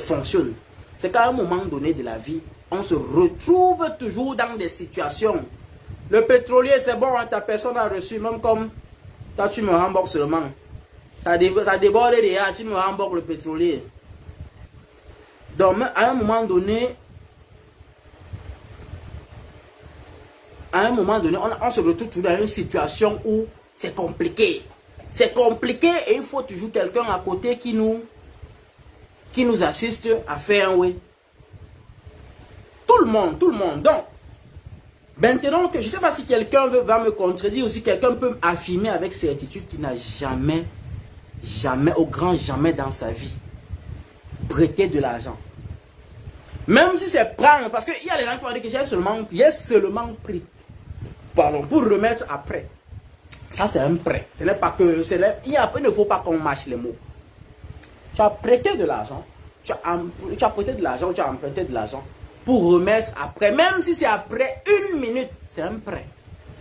fonctionne. C'est qu'à un moment donné de la vie, on se retrouve toujours dans des situations. Le pétrolier, c'est bon, ta personne a reçu, même comme toi, tu me rembourses seulement. Ça déborde déjà, tu me rembourses le pétrolier. Donc, à un moment donné, on se retrouve toujours dans une situation où c'est compliqué. C'est compliqué et il faut toujours quelqu'un à côté qui nous assiste à faire un oui. Tout le monde. Donc, maintenant que je ne sais pas si quelqu'un va me contredire ou si quelqu'un peut affirmer avec certitude qu'il n'a jamais, au grand jamais dans sa vie, prêté de l'argent. Même si c'est prendre, parce qu'il y a des gens qui vont dire que j'ai seulement pris. Pardon, pour remettre après. Ça, c'est un prêt. Ce n'est pas que... il ne faut pas qu'on mâche les mots. Tu as prêté de l'argent. Tu as prêté de l'argent, tu as emprunté de l'argent pour remettre après. Même si c'est après 1 minute, c'est un prêt.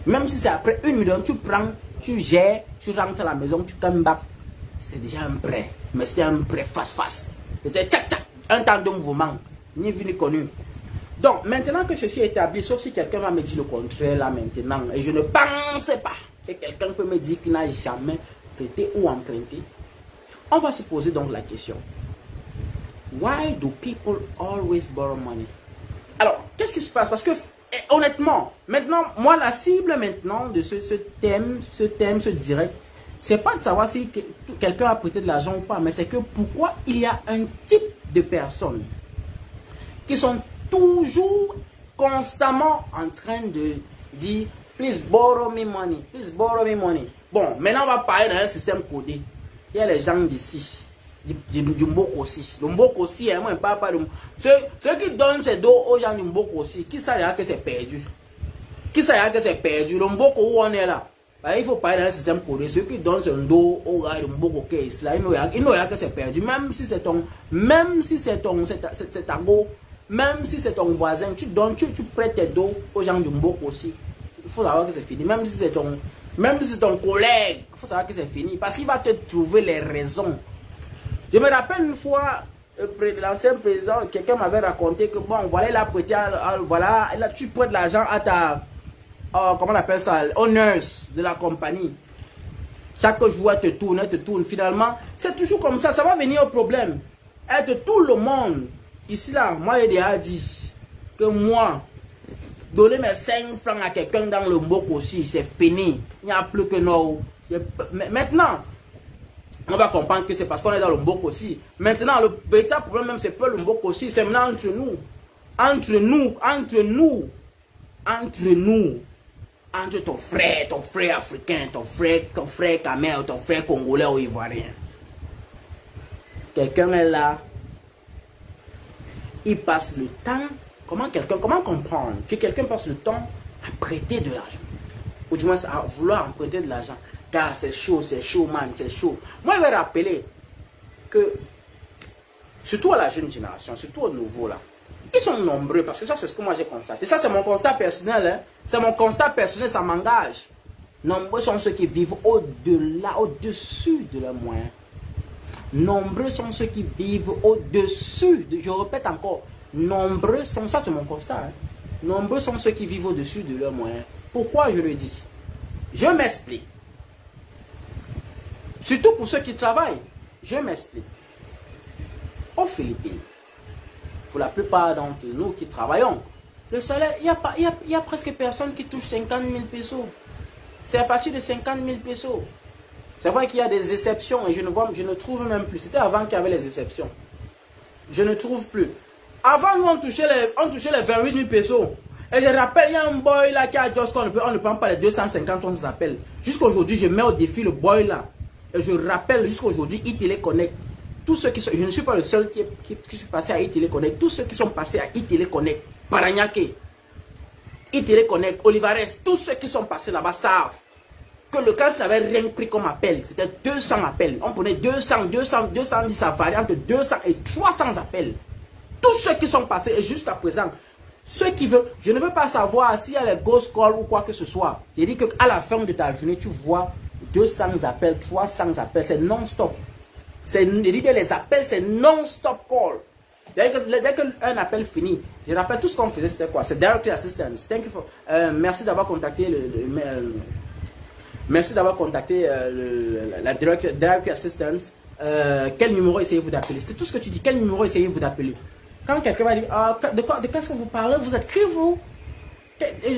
Même si c'est après 1 minute, tu prends, tu gères, tu rentres à la maison, tu come back. C'est déjà un prêt. Mais c'était un prêt face. C'était tchac, un temps de mouvement. Ni vu ni connu. Donc, maintenant que ceci est établi, sauf si quelqu'un va me dire le contraire là maintenant, et je ne pensais pas que quelqu'un peut me dire qu'il n'a jamais prêté ou emprunté, on va se poser donc la question. Why do people always borrow money? Alors, qu'est-ce qui se passe? Parce que, honnêtement, maintenant, moi, la cible maintenant de ce direct, c'est pas de savoir si quelqu'un a prêté de l'argent ou pas, mais c'est que pourquoi il y a un type de personnes qui sont toujours, constamment en train de dire « Please borrow me money, please borrow me money ». Bon, maintenant on va parler d'un système codé. Il y a les gens d'ici, du Mboko aussi. Le Mboko aussi, moi je ne parle pas de... Ceux qui donnent ces dos aux gens du Mboko aussi, qui savent que c'est perdu. Qui savent que c'est perdu. Le Mboko où on est là, il faut parler d'un système codé. Ceux qui donnent son dos aux gars du Mboko qui est ici, là, ils n'ont rien que c'est perdu. Même si c'est ta go. Même si c'est ton voisin, tu prêtes tes dos aux gens du Mboko aussi. Il faut savoir que c'est fini. Même si c'est ton collègue, il faut savoir que c'est fini. Parce qu'il va te trouver les raisons. Je me rappelle une fois, l'ancien président, quelqu'un m'avait raconté que bon, voilà, il a prêté, voilà, là, tu prêtes l'argent à ta, comment on appelle ça, au nurse de la compagnie. Chaque jour, elle te tourne. Finalement, c'est toujours comme ça va venir au problème. Elle te tourne le monde. Ici, là, moi, j'ai déjà dit que moi, donner mes 5 francs à quelqu'un dans le Mboko aussi, c'est fini. Il n'y a plus que non. Maintenant, on va comprendre que c'est parce qu'on est dans le Mboko aussi. Maintenant, le véritable problème, même, c'est pas le Mboko aussi. C'est maintenant entre nous. Entre ton frère africain, ton frère camel, ton frère congolais ou ivoirien. Quelqu'un est là. Il passe le temps, comment comprendre que quelqu'un passe le temps à prêter de l'argent, ou du moins à vouloir emprunter de l'argent, car c'est chaud, man, c'est chaud. Moi, je vais rappeler que, surtout à la jeune génération, surtout au nouveau là, ils sont nombreux, parce que ça, c'est ce que moi j'ai constaté. Ça, c'est mon constat personnel, hein. C'est mon constat personnel, ça m'engage. Nombreux sont ceux qui vivent au-delà, au-dessus de leurs moyens. Nombreux sont ceux qui vivent au-dessus, je répète encore, nombreux sont, ça c'est mon constat, hein. Nombreux sont ceux qui vivent au-dessus de leurs moyens. Pourquoi je le dis? Je m'explique. Surtout pour ceux qui travaillent, je m'explique. Aux Philippines, pour la plupart d'entre nous qui travaillons, le salaire, il y a presque personne qui touche 50 000 pesos. C'est à partir de 50 000 pesos. C'est vrai qu'il y a des exceptions et je ne trouve même plus. C'était avant qu'il y avait les exceptions. Je ne trouve plus. Avant, nous, on touchait les 28 000 pesos. Et je rappelle, il y a un boy là qui a Just qu'on on ne prend pas les 250, on s'appelle. Jusqu'à aujourd'hui, je mets au défi le boy là. Et je rappelle, jusqu'à aujourd'hui, iTéléconnect. Tous ceux qui sont, je ne suis pas le seul qui suis passé à iTéléconnect. Tous ceux qui sont passés à iTéléconnect, Paranaque, iTéléconnect, Olivares, tous ceux qui sont passés là-bas savent que le cas, tu n'avais rien pris comme appel. C'était 200 appels. On prenait 200, 210, ça varie entre 200 et 300 appels. Tous ceux qui sont passés, et jusqu'à présent, ceux qui veulent, je ne veux pas savoir s'il y a les ghost calls ou quoi que ce soit. Je dis qu'à la fin de ta journée, tu vois 200 appels, 300 appels, c'est non-stop. Je dis que les appels, c'est non-stop call. Dès qu'un appel finit, je rappelle tout ce qu'on faisait, c'était quoi? C'est Directory Assistance. Thank you for, merci d'avoir contacté la Directory Assistance. Quel numéro essayez-vous d'appeler? C'est tout ce que tu dis. Quel numéro essayez-vous d'appeler? Quand quelqu'un va dire, de qu'est-ce que vous parlez? Vous êtes qui, vous?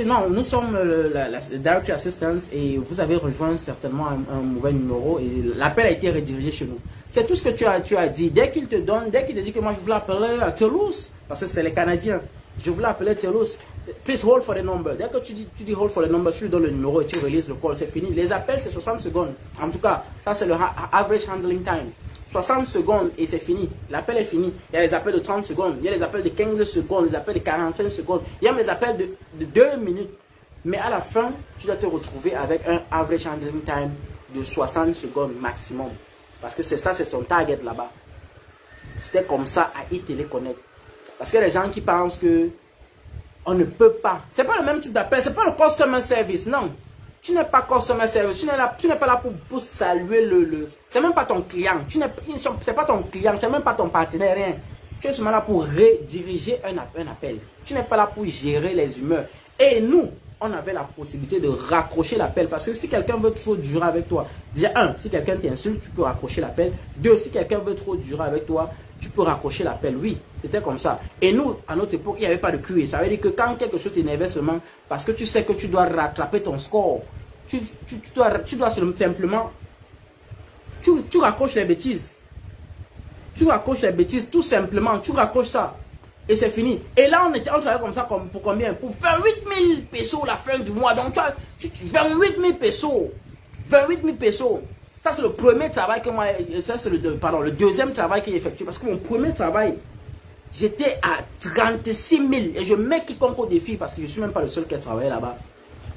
Non, nous sommes la Directory Assistance et vous avez rejoint certainement un mauvais numéro et l'appel a été redirigé chez nous. C'est tout ce que tu as dit. Dès qu'il te dit que moi je voulais appeler à Toulouse, parce que c'est les Canadiens, je voulais appeler Toulouse, please hold for the number. Dès que tu dis hold for the number, tu lui donnes le numéro et tu releases le call, c'est fini. Les appels c'est 60 secondes. En tout cas, ça c'est le average handling time. 60 secondes et c'est fini. L'appel est fini. Il y a les appels de 30 secondes, il y a les appels de 15 secondes, les appels de 45 secondes, il y a les appels de 2 minutes. Mais à la fin, tu dois te retrouver avec un average handling time de 60 secondes maximum. Parce que c'est ça, c'est son target là-bas. C'était comme ça à iTéléconnect. Parce que les gens qui pensent que on ne peut pas. C'est pas le même type d'appel, c'est pas le customer service, non. Tu n'es pas customer service, tu n'es pas là pour saluer c'est même pas ton client, c'est pas ton client, c'est même pas ton partenaire, rien. Tu es seulement là pour rediriger un appel. Tu n'es pas là pour gérer les humeurs. Et nous, on avait la possibilité de raccrocher l'appel. Parce que si quelqu'un veut trop durer avec toi, déjà si quelqu'un t'insulte, tu peux raccrocher l'appel. 2, si quelqu'un veut trop durer avec toi, tu peux raccrocher l'appel. Oui, c'était comme ça. Et nous, à notre époque, il n'y avait pas de QA. Ça veut dire que quand quelque chose t'énervait seulement, parce que tu sais que tu dois rattraper ton score, tu dois simplement, tu raccroches les bêtises. Tu raccroches les bêtises, tout simplement, tu raccroches ça. Et c'est fini. Et là, on travaillait comme ça, pour combien? Pour 28 000 pesos la fin du mois. Donc, 28 000 pesos. 28 000 pesos. Ça, c'est le premier travail que moi, ça, c'est le deuxième travail que j'ai effectué. Parce que mon premier travail, j'étais à 36 000. Et je mets quiconque au défi, parce que je ne suis même pas le seul qui a travaillé là-bas.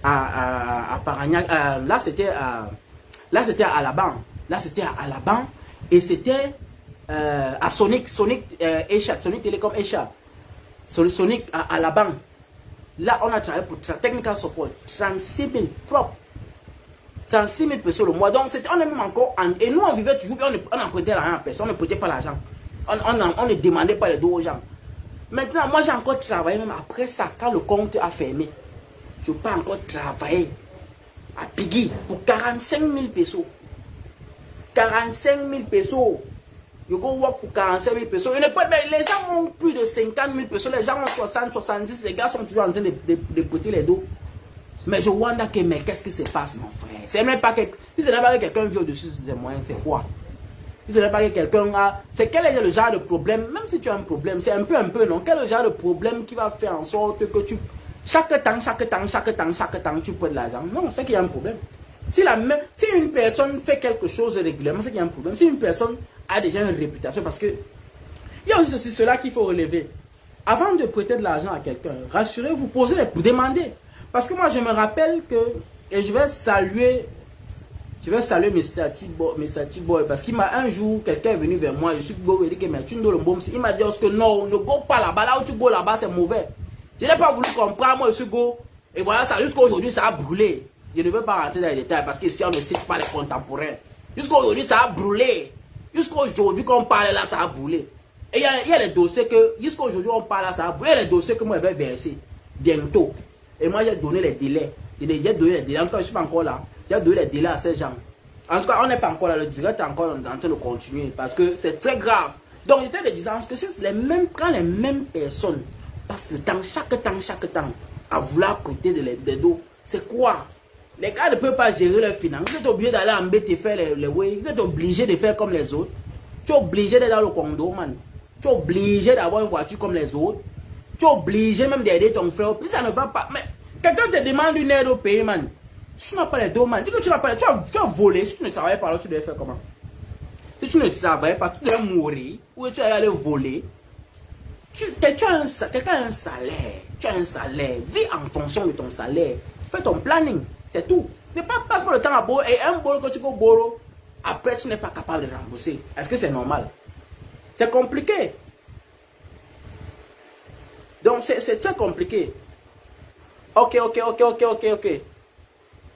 À Paragnac. Là, c'était à Alabang. Là, c'était à Alabang. Et c'était à Sonic Telecom Asia. Sonic à Alabang. Là, on a travaillé pour Technical Support. 36 000 propres. 36 000 pesos le mois. Donc, on est même encore. Et nous, on vivait toujours. On n'empruntait rien à personne. On ne prêtait pas l'argent. On ne demandait pas les dos aux gens. Maintenant, moi, j'ai encore travaillé. Même après ça, quand le compte a fermé, je peux encore travailler à Piggy pour 45 000 pesos. 45 000 pesos. You go work pour 45 000 pesos. Les gens ont plus de 50 000 pesos. Les gens ont 60, 70. Les gars sont toujours en train de prêter les dos. Mais je wonder que, mais qu'est-ce qui se passe, mon frère? C'est même pas que. Si ce n'est pas que quelqu'un vit au-dessus des moyens, c'est quoi? Si ce n'est pas que quelqu'un a. C'est quel est le genre de problème? Même si tu as un problème, c'est un peu, non? Quel est le genre de problème qui va faire en sorte que tu. Chaque temps, tu prends de l'argent? Non, c'est qu'il y a un problème. Si une personne fait quelque chose régulièrement, c'est qu'il y a un problème. Si une personne a déjà une réputation, parce que il y a aussi cela qu'il faut relever. Avant de prêter de l'argent à quelqu'un, rassurez-vous, posez-les, demandez. Parce que moi, je me rappelle que, et je vais saluer Mr. T-Boy, parce qu'il m'a un jour, quelqu'un est venu vers moi, je suis go, il dit que mais tu ne dois le bombe. Il m'a dit que non, ne go pas là-bas, là où tu go là-bas, c'est mauvais. Je n'ai pas voulu comprendre, moi je suis go, et voilà, ça jusqu'à aujourd'hui, ça a brûlé. Je ne veux pas rentrer dans les détails, parce qu'ici, on ne cite pas les contemporains. Jusqu'à aujourd'hui, ça a brûlé. Jusqu'à aujourd'hui, quand on parle là, ça a brûlé. Et il y a les dossiers que, jusqu'à aujourd'hui, on parle là, ça a brûlé. Il y a les dossiers que moi, je vais verser bientôt. Et moi, j'ai donné les délais. J'ai donné les délais. En tout cas, je ne suis pas encore là. J'ai donné les délais à ces gens. En tout cas, on n'est pas encore là. Le direct est encore en train de continuer. Parce que c'est très grave. Donc, j'étais de disant que si quand les mêmes personnes passent le temps, chaque temps, à vouloir prêter des dos, c'est quoi? Les gars ne peuvent pas gérer leurs finances. Vous êtes obligé d'aller embêter faire les way. Vous êtes obligé de faire comme les autres. Tu es obligé d'être dans le condo, man. Tu es obligé d'avoir une voiture comme les autres. Tu es obligé même d'aider ton frère. Puis ça ne va pas. Mais quelqu'un te demande une aide au pays, man. Si tu n'as pas les dos, man. Dis que tu n'as pas les dos. Tu as volé. Si tu ne travailles pas là, tu devais faire comment? Si tu ne travailles pas, tu devais mourir. Ou tu allais aller voler. Quelqu'un a un salaire. Tu as un salaire. Vis en fonction de ton salaire. Fais ton planning. C'est tout. Ne passe pas le temps à Boro. Et un Boro, quand tu go Boro, après tu n'es pas capable de rembourser. Est-ce que c'est normal? C'est compliqué. Donc c'est très compliqué. Ok.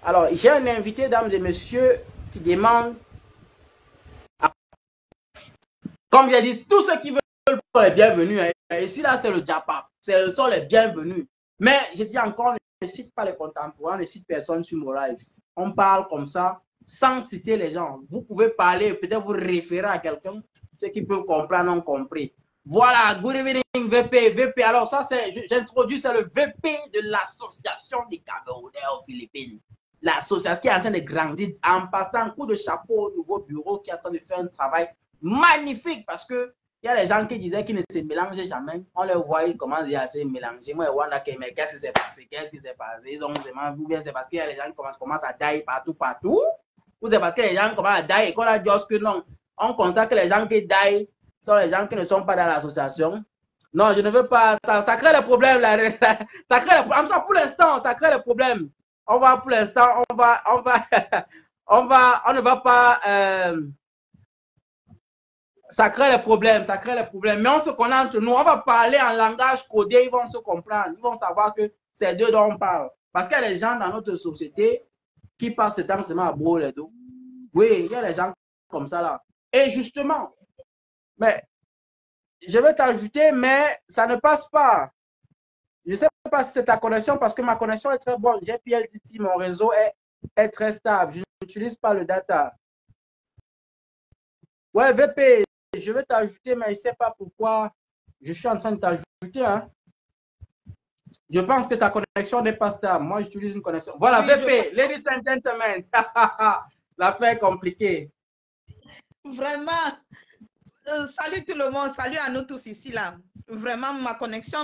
Alors, j'ai un invité, dames et messieurs, qui demande, comme je dis, tous ceux qui veulent sont les bienvenus. Hein. Ici, là, c'est le Japa. Ce sont les bienvenus. Mais, je dis encore, ne cite pas les contemporains, ne cite personne sur mon live. On parle comme ça, sans citer les gens. Vous pouvez parler, peut-être vous référer à quelqu'un, ceux qui peuvent comprendre ont compris. Voilà, good evening, VP. Alors, ça, j'introduis, c'est le VP de l'Association des Camerounais aux Philippines. L'association qui est en train de grandir, en passant un coup de chapeau au nouveau bureau qui est en train de faire un travail magnifique parce que il y a des gens qui disaient qu'ils ne se mélangeaient jamais. On les voyait comment à se mélanger. Moi, mais qu'est-ce qui s'est passé? Ils ont vraiment vu bien, c'est parce qu'il y a des gens qui commencent à die partout. Ou c'est parce que les gens commencent à die et qu'on a dit que non, on constate que les gens qui die sont les gens qui ne sont pas dans l'association. Non, je ne veux pas. Ça crée des problèmes. Ça crée en tout cas, pour l'instant, ça crée des problèmes. On va, pour l'instant, on ne va pas. Ça crée les problèmes. Mais on se connaît entre nous. On va parler en langage codé. Ils vont se comprendre. Ils vont savoir que c'est d'eux dont on parle. Parce qu'il y a des gens dans notre société qui passent ce temps seulement à bourrer les dos. Oui, il y a des gens comme ça là. Et justement, mais je vais t'ajouter, mais ça ne passe pas. Je ne sais pas si c'est ta connexion parce que ma connexion est très bonne. J'ai PLDT, mon réseau est très stable. Je n'utilise pas le data. Ouais, VP, je vais t'ajouter, mais je ne sais pas pourquoi je suis en train de t'ajouter. Hein. Je pense que ta connexion n'est pas stable. Moi, j'utilise une connexion. Voilà, oui, VP, ladies and gentlemen. L'affaire est compliquée. Vraiment. Salut tout le monde, salut à nous tous ici là. Vraiment, ma connexion,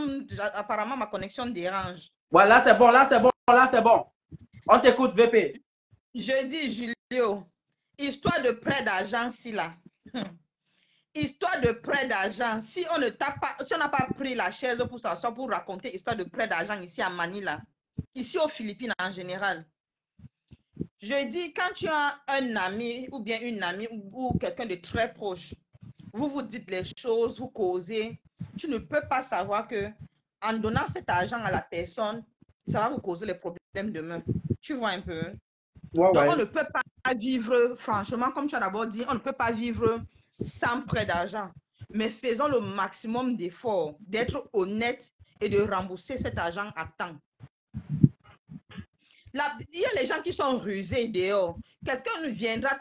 apparemment ma connexion dérange. Voilà, c'est bon. On t'écoute, VP. Je dis, Julio, histoire de prêt d'argent ici là. Histoire de prêt d'argent. Si on n'a pas pris la chaise pour s'asseoir pour raconter histoire de prêt d'argent ici à Manila, ici aux Philippines en général. Je dis, quand tu as un ami ou bien une amie ou quelqu'un de très proche, vous vous dites les choses, vous causez, tu ne peux pas savoir que en donnant cet argent à la personne, ça va vous causer les problèmes demain. Tu vois un peu? Ouais, donc, on ne peut pas vivre, franchement, comme tu as d'abord dit, on ne peut pas vivre sans prêt d'argent. Mais faisons le maximum d'efforts, d'être honnête et de rembourser cet argent à temps. Là, il y a les gens qui sont rusés dehors. Quelqu'un ne viendra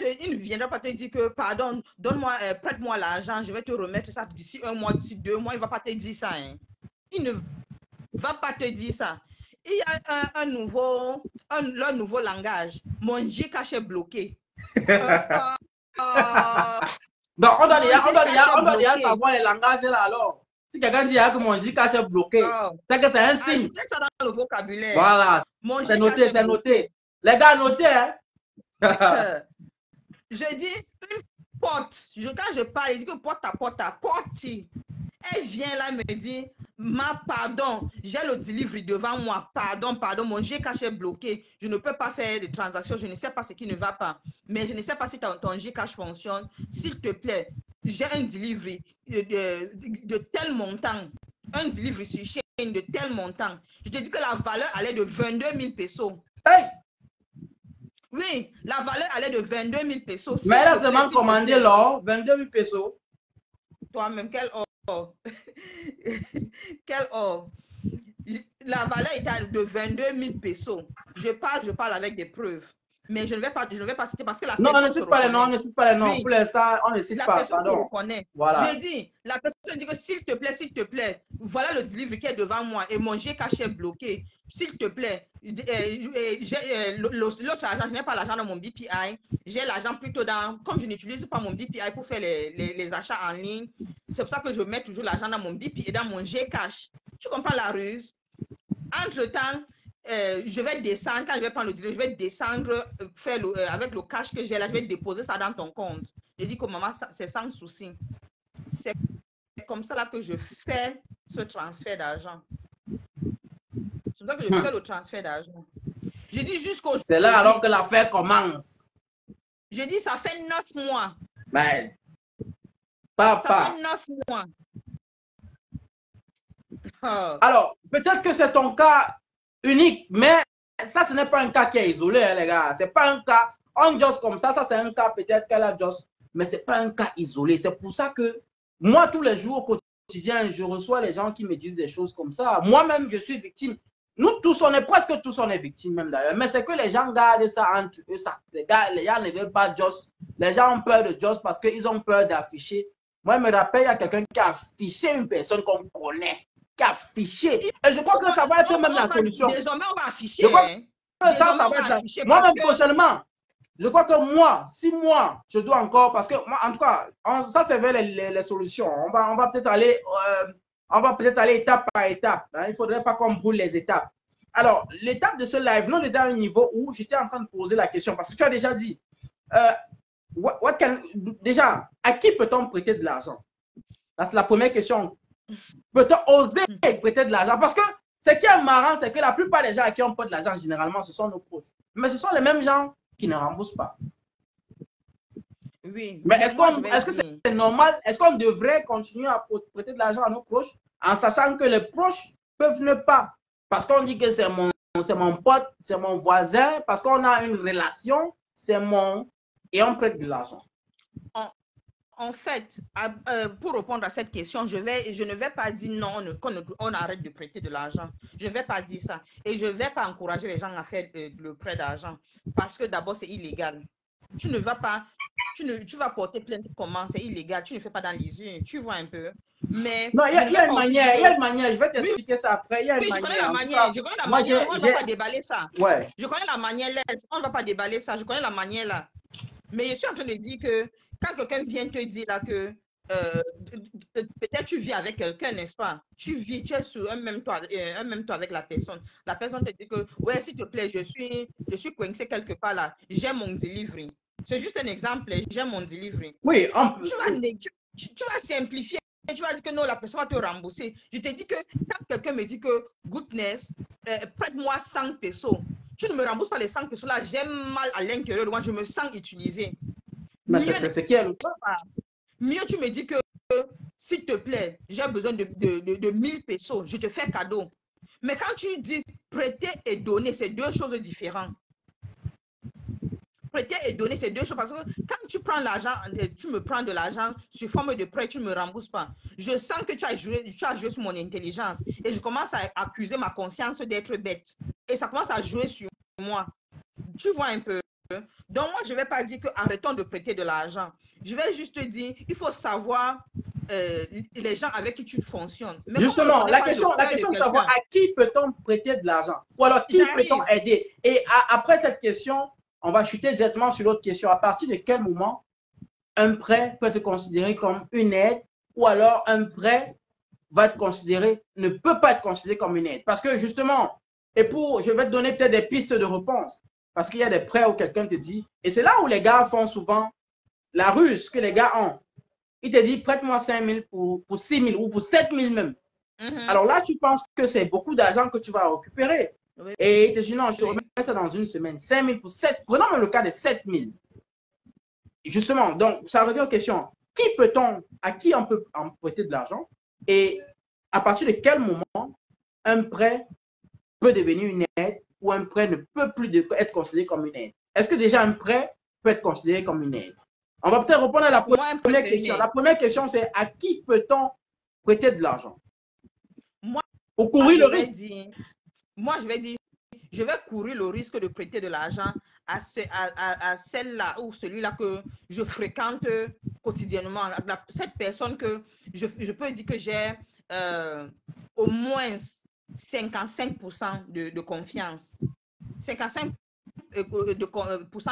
pas te dire que, pardon, donne-moi, prête-moi l'argent, je vais te remettre ça d'ici 1 mois, d'ici 2 mois. Il ne va pas te dire ça. Hein. Il ne va pas te dire ça. Il y a leur nouveau langage. Mon Gcash est bloqué. Donc, on doit déjà savoir les langages là alors. Si quelqu'un dit que mon Gcash est bloqué, c'est que c'est un signe. Ajoutez ça dans le vocabulaire. Voilà. C'est noté, c'est noté. Les gars, notez, hein. Je dis une porte. Quand je parle, je dis que porte à porte. Elle vient là me dit, pardon, j'ai le delivery devant moi. Pardon, mon Gcash est bloqué. Je ne peux pas faire de transactions. Je ne sais pas ce qui ne va pas. Mais je ne sais pas si ton Gcash fonctionne. S'il te plaît, j'ai un delivery de tel montant. Un delivery sur chaîne de tel montant. Je te dis que la valeur allait de 22 000 pesos. Hey! Oui, la valeur allait de 22 000 pesos. Mais elle a seulement commandé l'or, 22 000 pesos. Toi-même, quel or? Quel or? La valeur était de 22 000 pesos. Je parle avec des preuves. Mais je ne vais pas citer parce que la personne. Non, ne cite pas les noms, ne cite pas les noms. Oui. Pour l'instant, on ne cite pas. La personne se reconnaît. Voilà. Je dis, la personne dit que s'il te plaît, voilà le delivery qui est devant moi et mon Gcash est bloqué. S'il te plaît, l'autre argent, je n'ai pas l'argent dans mon BPI. J'ai l'argent plutôt dans. Comme je n'utilise pas mon BPI pour faire les achats en ligne, c'est pour ça que je mets toujours l'argent dans mon BPI et dans mon Gcash. Tu comprends la ruse? Entre-temps, je vais descendre, quand je vais prendre le délai, je vais descendre avec le cash que j'ai là, je vais déposer ça dans ton compte. Je dis que maman, c'est sans souci. C'est comme ça là que je fais ce transfert d'argent. C'est comme ça que je fais le transfert d'argent. Je dis jusqu'aujourd'hui. C'est là alors que l'affaire commence. Je dis ça fait 9 mois. Ben, ça fait 9 mois. Alors, peut-être que c'est ton cas unique, mais ça, ce n'est pas un cas qui est isolé, hein, les gars. C'est pas un cas on just comme ça c'est un cas peut-être qu'elle a just, mais c'est pas un cas isolé. C'est pour ça que moi, tous les jours au quotidien, je reçois les gens qui me disent des choses comme ça. Moi-même, je suis victime. Nous tous, on est presque tous, on est victimes même d'ailleurs. Mais c'est que les gens gardent ça entre eux. Ça. Les gens ne veulent pas just. Les gens ont peur de just parce qu'ils ont peur d'afficher. Moi, je me rappelle, il y a quelqu'un qui a affiché une personne qu'on connaît. Qui a affiché. Et je crois que ça va être même la solution. Désormais, on va afficher. Je crois que ça va être la... Moi-même, prochainement, je crois que moi, 6 mois, je dois encore, parce que moi, en tout cas, ça c'est vers les solutions. On va peut-être aller étape par étape. Hein. Il ne faudrait pas qu'on brûle les étapes. Alors, l'étape de ce live, nous, on est à un niveau où j'étais en train de poser la question, parce que tu as déjà dit, déjà, à qui peut-on prêter de l'argent? C'est la première question. Peut-on oser prêter de l'argent? Parce que ce qui est marrant, c'est que la plupart des gens à qui on prête de l'argent, généralement, ce sont nos proches. Mais ce sont les mêmes gens qui ne remboursent pas. Oui. Mais est-ce que c'est normal? Est-ce qu'on devrait continuer à prêter de l'argent à nos proches en sachant que les proches peuvent ne pas? Parce qu'on dit que c'est mon pote, c'est mon voisin, parce qu'on a une relation, c'est mon... Et on prête de l'argent. En fait, pour répondre à cette question, je ne vais pas dire non, qu'on arrête de prêter de l'argent. Je ne vais pas dire ça. Et je ne vais pas encourager les gens à faire le prêt d'argent. Parce que d'abord, c'est illégal. Tu ne vas pas, tu vas porter plainte comment? C'est illégal. Tu ne fais pas dans les yeux. Tu vois un peu. Mais non, il y a une manière. Je vais t'expliquer ça après. Oui, je connais la manière. Je connais la manière. On ne va pas déballer ça. Ouais. Je connais la manière là. On ne va pas déballer ça. Je connais la manière là. Mais je suis en train de dire que quand quelqu'un vient te dire là que peut-être tu vis avec quelqu'un, n'est-ce pas? Tu vis, tu es sur un même toit avec la personne. La personne te dit que, ouais, s'il te plaît, je suis coincé quelque part là. J'ai mon delivery. C'est juste un exemple. J'ai mon delivery. Oui, tu vas simplifier. Tu vas dire que non, la personne va te rembourser. Je te dis que quand quelqu'un me dit que, goodness, prête-moi 100 pesos. Tu ne me rembourses pas les 100 pesos là. J'ai mal à l'intérieur de moi. Je me sens utilisé. Mais c'est qui est le cas? Mieux, tu me dis que, s'il te plaît, j'ai besoin de 1000 pesos, je te fais cadeau. Mais quand tu dis prêter et donner, c'est deux choses différentes. Prêter et donner, c'est deux choses. Parce que quand tu prends l'argent, tu me prends de l'argent sous forme de prêt, tu ne me rembourses pas. Je sens que tu as joué sur mon intelligence. Et je commence à accuser ma conscience d'être bête. Et ça commence à jouer sur moi. Tu vois un peu. Donc, moi, je ne vais pas dire que arrêtons de prêter de l'argent. Je vais juste te dire, il faut savoir les gens avec qui tu fonctionnes. Mais justement, la question de savoir à qui peut-on prêter de l'argent? Ou alors, qui peut-on aider? Et après cette question, on va chuter directement sur l'autre question. À partir de quel moment un prêt peut être considéré comme une aide ou alors un prêt ne peut pas être considéré comme une aide? Parce que justement, je vais te donner peut-être des pistes de réponse. Parce qu'il y a des prêts où quelqu'un te dit, et c'est là où les gars font souvent la ruse que les gars ont. Il te dit, prête-moi 5 000 pour 6 000 ou pour 7 000 même. Alors là, tu penses que c'est beaucoup d'argent que tu vas récupérer. Oui. Et il te dit, non, je te remets ça dans une semaine. 5 000 pour 7 000. Prenons même le cas de 7 000. Justement, donc, ça revient aux questions. À qui on peut en prêter de l'argent? Et à partir de quel moment un prêt peut devenir une aide ou un prêt ne peut plus être considéré comme une aide? Est-ce que déjà un prêt peut être considéré comme une aide? On va peut-être répondre à la première question. La première question, c'est à qui peut-on prêter de l'argent? Pour courir le risque. Je vais dire, je vais courir le risque de prêter de l'argent à celle-là ou celui-là que je fréquente quotidiennement. Cette personne que je peux dire que j'ai au moins 55% de confiance. 55%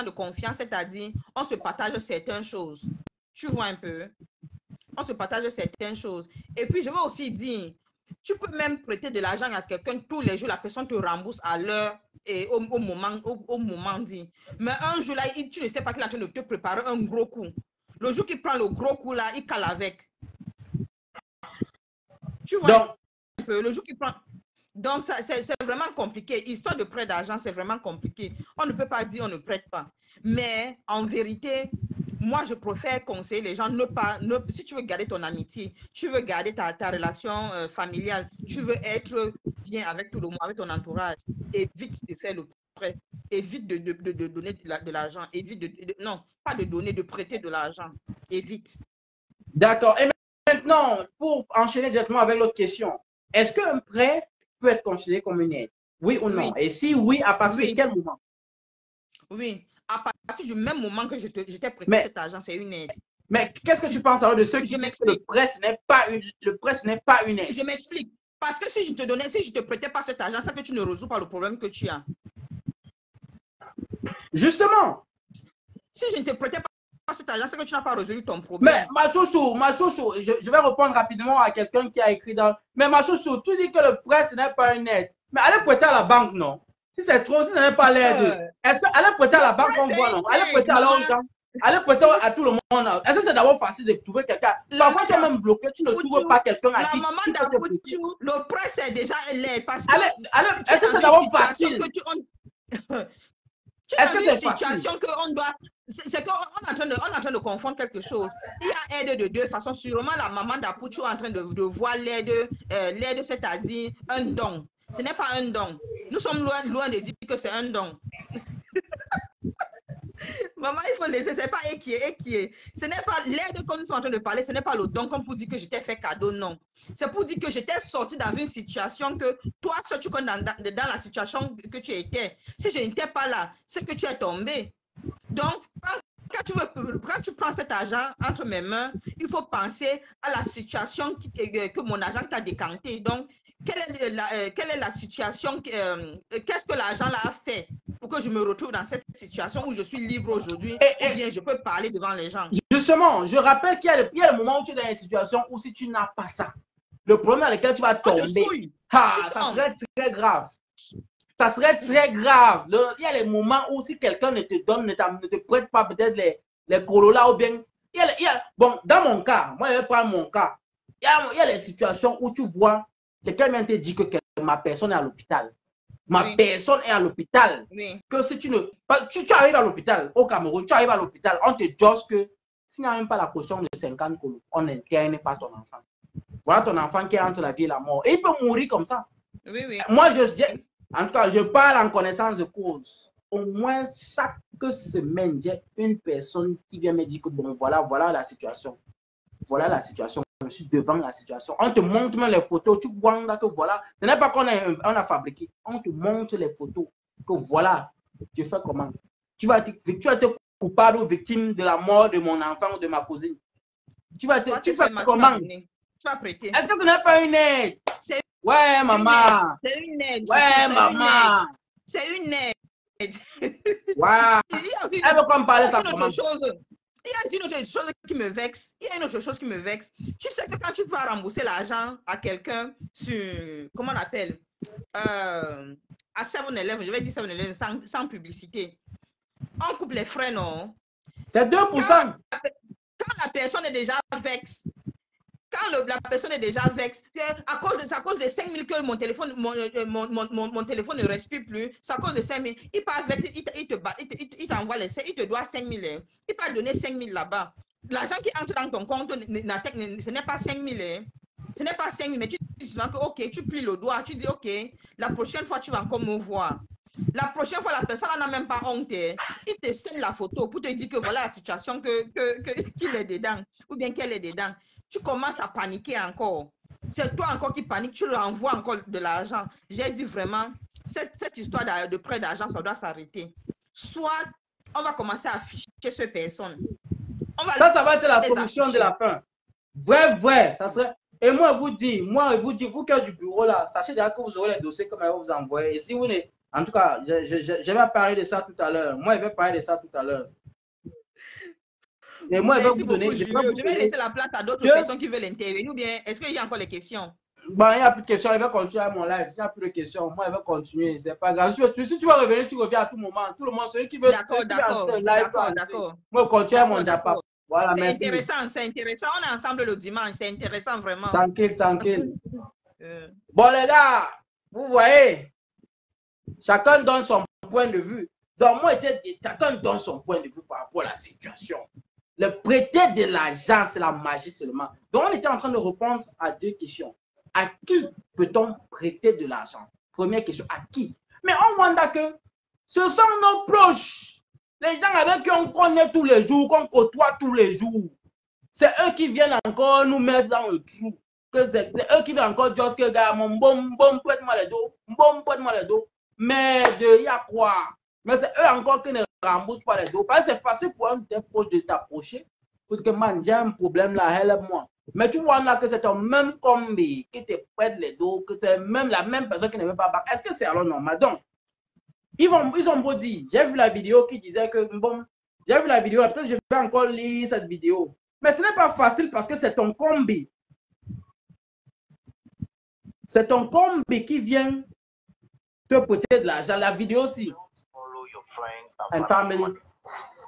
de confiance, c'est-à-dire on se partage certaines choses. Tu vois un peu? On se partage certaines choses. Et puis, je veux aussi dire, tu peux même prêter de l'argent à quelqu'un tous les jours, la personne te rembourse à l'heure et au moment dit. Mais un jour là, tu ne sais pas qu'il est en train de te préparer un gros coup. Le jour qu'il prend le gros coup là, il cale avec. Tu vois un peu? Le jour qu'il prend... Donc, c'est vraiment compliqué. Histoire de prêt d'argent, c'est vraiment compliqué. On ne peut pas dire on ne prête pas. Mais en vérité, moi, je préfère conseiller les gens si tu veux garder ton amitié, tu veux garder ta relation familiale, tu veux être bien avec tout le monde, avec ton entourage, évite de faire le prêt. Évite de donner de l'argent. Évite non, pas de donner, de prêter de l'argent. Évite. D'accord. Et maintenant, pour enchaîner directement avec l'autre question, est-ce qu'un prêt peut être considéré comme une aide? Oui ou non? Oui. Et si oui, à partir de quel moment? Oui. À partir du même moment que je t'ai prêté cet argent, c'est une aide. Mais qu'est-ce que tu penses alors de ceux qui disent que le prêt, ce n'est pas une aide? Je m'explique. Parce que si je te prêtais pas cet argent, c'est que tu ne résous pas le problème que tu as. Justement. Si je ne te prêtais pas cet argent, c'est que tu n'as pas résolu ton problème. Mais Massoussou, je vais répondre rapidement à quelqu'un qui a écrit dans... Mais Massoussou, tu dis que le prêt, ce n'est pas une aide. Mais allez prêter à la banque, non? Si c'est trop, si ce n'est pas l'aide, est-ce que allez prêter à la banque, on voit, non? Allez prêter à l'autre, allez prêter à tout le monde. Est-ce que c'est d'abord facile de trouver quelqu'un? Parfois, tu es même bloqué, tu ne trouves pas quelqu'un à qui tu peux te prêter. Le prêt, c'est déjà l'aide. Parce que est-ce que c'est d'abord facile? Est-ce que c'est situation qu'on doit... C'est qu'on est en train de confondre quelque chose. Il y a aide de deux façons. Sûrement, la maman d'Apouchou est en train de voir l'aide, c'est-à-dire un don. Ce n'est pas un don. Nous sommes loin de dire que c'est un don. Maman, il faut laisser, c'est pas équier. Ce n'est pas l'aide comme nous sommes en train de parler, ce n'est pas le don comme pour dire que je t'ai fait cadeau, non. C'est pour dire que je t'ai sorti dans une situation que toi, si tu connais dans la situation que tu étais, si je n'étais pas là, c'est que tu es tombé. Donc, quand tu prends cet argent entre mes mains, il faut penser à la situation que mon argent t'a décanté. Donc, quelle est la situation, qu'est-ce que l'argent là a fait pour que je me retrouve dans cette situation où je suis libre aujourd'hui, ou bien je peux parler devant les gens. Justement, je rappelle qu'il y a le moment où tu es dans une situation où si tu n'as pas ça, le problème dans lequel tu vas tomber, ça serait très grave. Ça serait très grave. Il y a les moments où si quelqu'un ne te donne, ne te prête pas peut-être les corolas ou bien... Bon, dans mon cas, moi je vais prendre mon cas. Il y a les situations où tu vois, quelqu'un vient te dire que ma personne est à l'hôpital. Ma personne est à l'hôpital. Que si tu ne... Tu arrives à l'hôpital au Cameroun, tu arrives à l'hôpital, on te dit que s'il n'y a même pas la caution de 50 colos, on n'interne pas ton enfant. Voilà ton enfant qui est entre la vie et la mort. Et il peut mourir comme ça. Moi, en tout cas, je parle en connaissance de cause. Au moins, chaque semaine, j'ai une personne qui vient me dire que bon, voilà la situation. Voilà la situation. Je suis devant la situation. On te montre même les photos. Tu vois là que voilà. Ce n'est pas qu'on a fabriqué. On te montre les photos. Que voilà, tu fais comment. Tu vas être coupable ou victime de la mort de mon enfant ou de ma cousine. Tu fais comment? Tu vas prêter. Est-ce que ce n'est pas une aide? Ouais, maman. C'est une aide. Ouais, maman. C'est une aide. Ouais. Elle veut qu'on parle ça comment? Il y a une autre chose qui me vexe. Tu sais que quand tu vas rembourser l'argent à quelqu'un sur, comment on appelle, à 7-Eleven, je vais dire 7-Eleven sans publicité, on coupe les frais, non? C'est 2%. Quand la personne est déjà vexe, la personne est déjà vexe, à cause de 5 000 que mon téléphone ne respire plus, c'est à cause de 5 000, il part vexe, il t'envoie les 5 000, il te doit 5 000, il part donner 5 000 là-bas. L'argent qui entre dans ton compte, ce n'est pas 5 000, ce n'est pas 5 000, mais tu dis que ok, tu plies le doigt, tu dis ok, la prochaine fois tu vas encore me voir. La prochaine fois, la personne n'a même pas honte. Il te send la photo pour te dire que voilà la situation qu'il est dedans, ou bien qu'elle est dedans. Tu commences à paniquer encore. C'est toi encore qui panique, tu lui envoies encore de l'argent. J'ai dit vraiment, cette histoire de prêt d'argent, ça doit s'arrêter. Soit on va commencer à afficher ces personnes. Ça va être la solution de la fin. Vrai. Ça serait... Et moi, je vous dis, vous qui êtes du bureau là, sachez déjà que vous aurez les dossiers comme elle va vous envoyer. Et si vous n'êtes... En tout cas, je vais parler de ça tout à l'heure. Moi, je vais parler de ça tout à l'heure. Et moi, je vais vous donner... Je vais laisser la place à d'autres personnes qui veulent intervenir. Ou bien, est-ce qu'il y a encore des questions? Bon, il n'y a plus de questions. Je vais continuer à mon live. Il n'y a plus de questions. Moi, je vais continuer. C'est pas grave. Si tu veux revenir, tu reviens à tout moment. Tout le monde, celui qui veut... D'accord. Moi, je continue à mon japa. Voilà, merci. C'est intéressant. On est ensemble le dimanche. C'est intéressant, vraiment. Tranquille. Bon, les gars, Vous voyez, chacun donne son point de vue. Donc, moi, chacun donne son point de vue par rapport à la situation. Le prêter de l'argent, c'est la magie seulement. Donc, on était en train de répondre à deux questions. À qui peut-on prêter de l'argent? Première question, à qui? Mais on voit que ce sont nos proches. Les gens avec qui on connaît tous les jours, qu'on côtoie tous les jours. C'est eux qui viennent encore nous mettre dans le trou. C'est eux qui viennent encore dire que gars, mon bon, prête-moi le dos. Bon, prête-moi le dos. Mais il y a quoi? Mais c'est eux encore qui ne remboursent pas les dos. Parce que c'est facile pour un des proches de t'approcher. Pour que man, j'ai un problème là, help-moi. Mais tu vois là que c'est ton même combi qui te prête les dos, que c'est même la même personne qui ne veut pas battre. Est-ce que c'est alors normal? Donc, ils ont beau dire, j'ai vu la vidéo qui disait que, bon, j'ai vu la vidéo, peut-être je vais encore lire cette vidéo. Mais ce n'est pas facile parce que c'est ton combi. C'est ton combi qui vient te prêter de l'argent. La vidéo aussi. And family.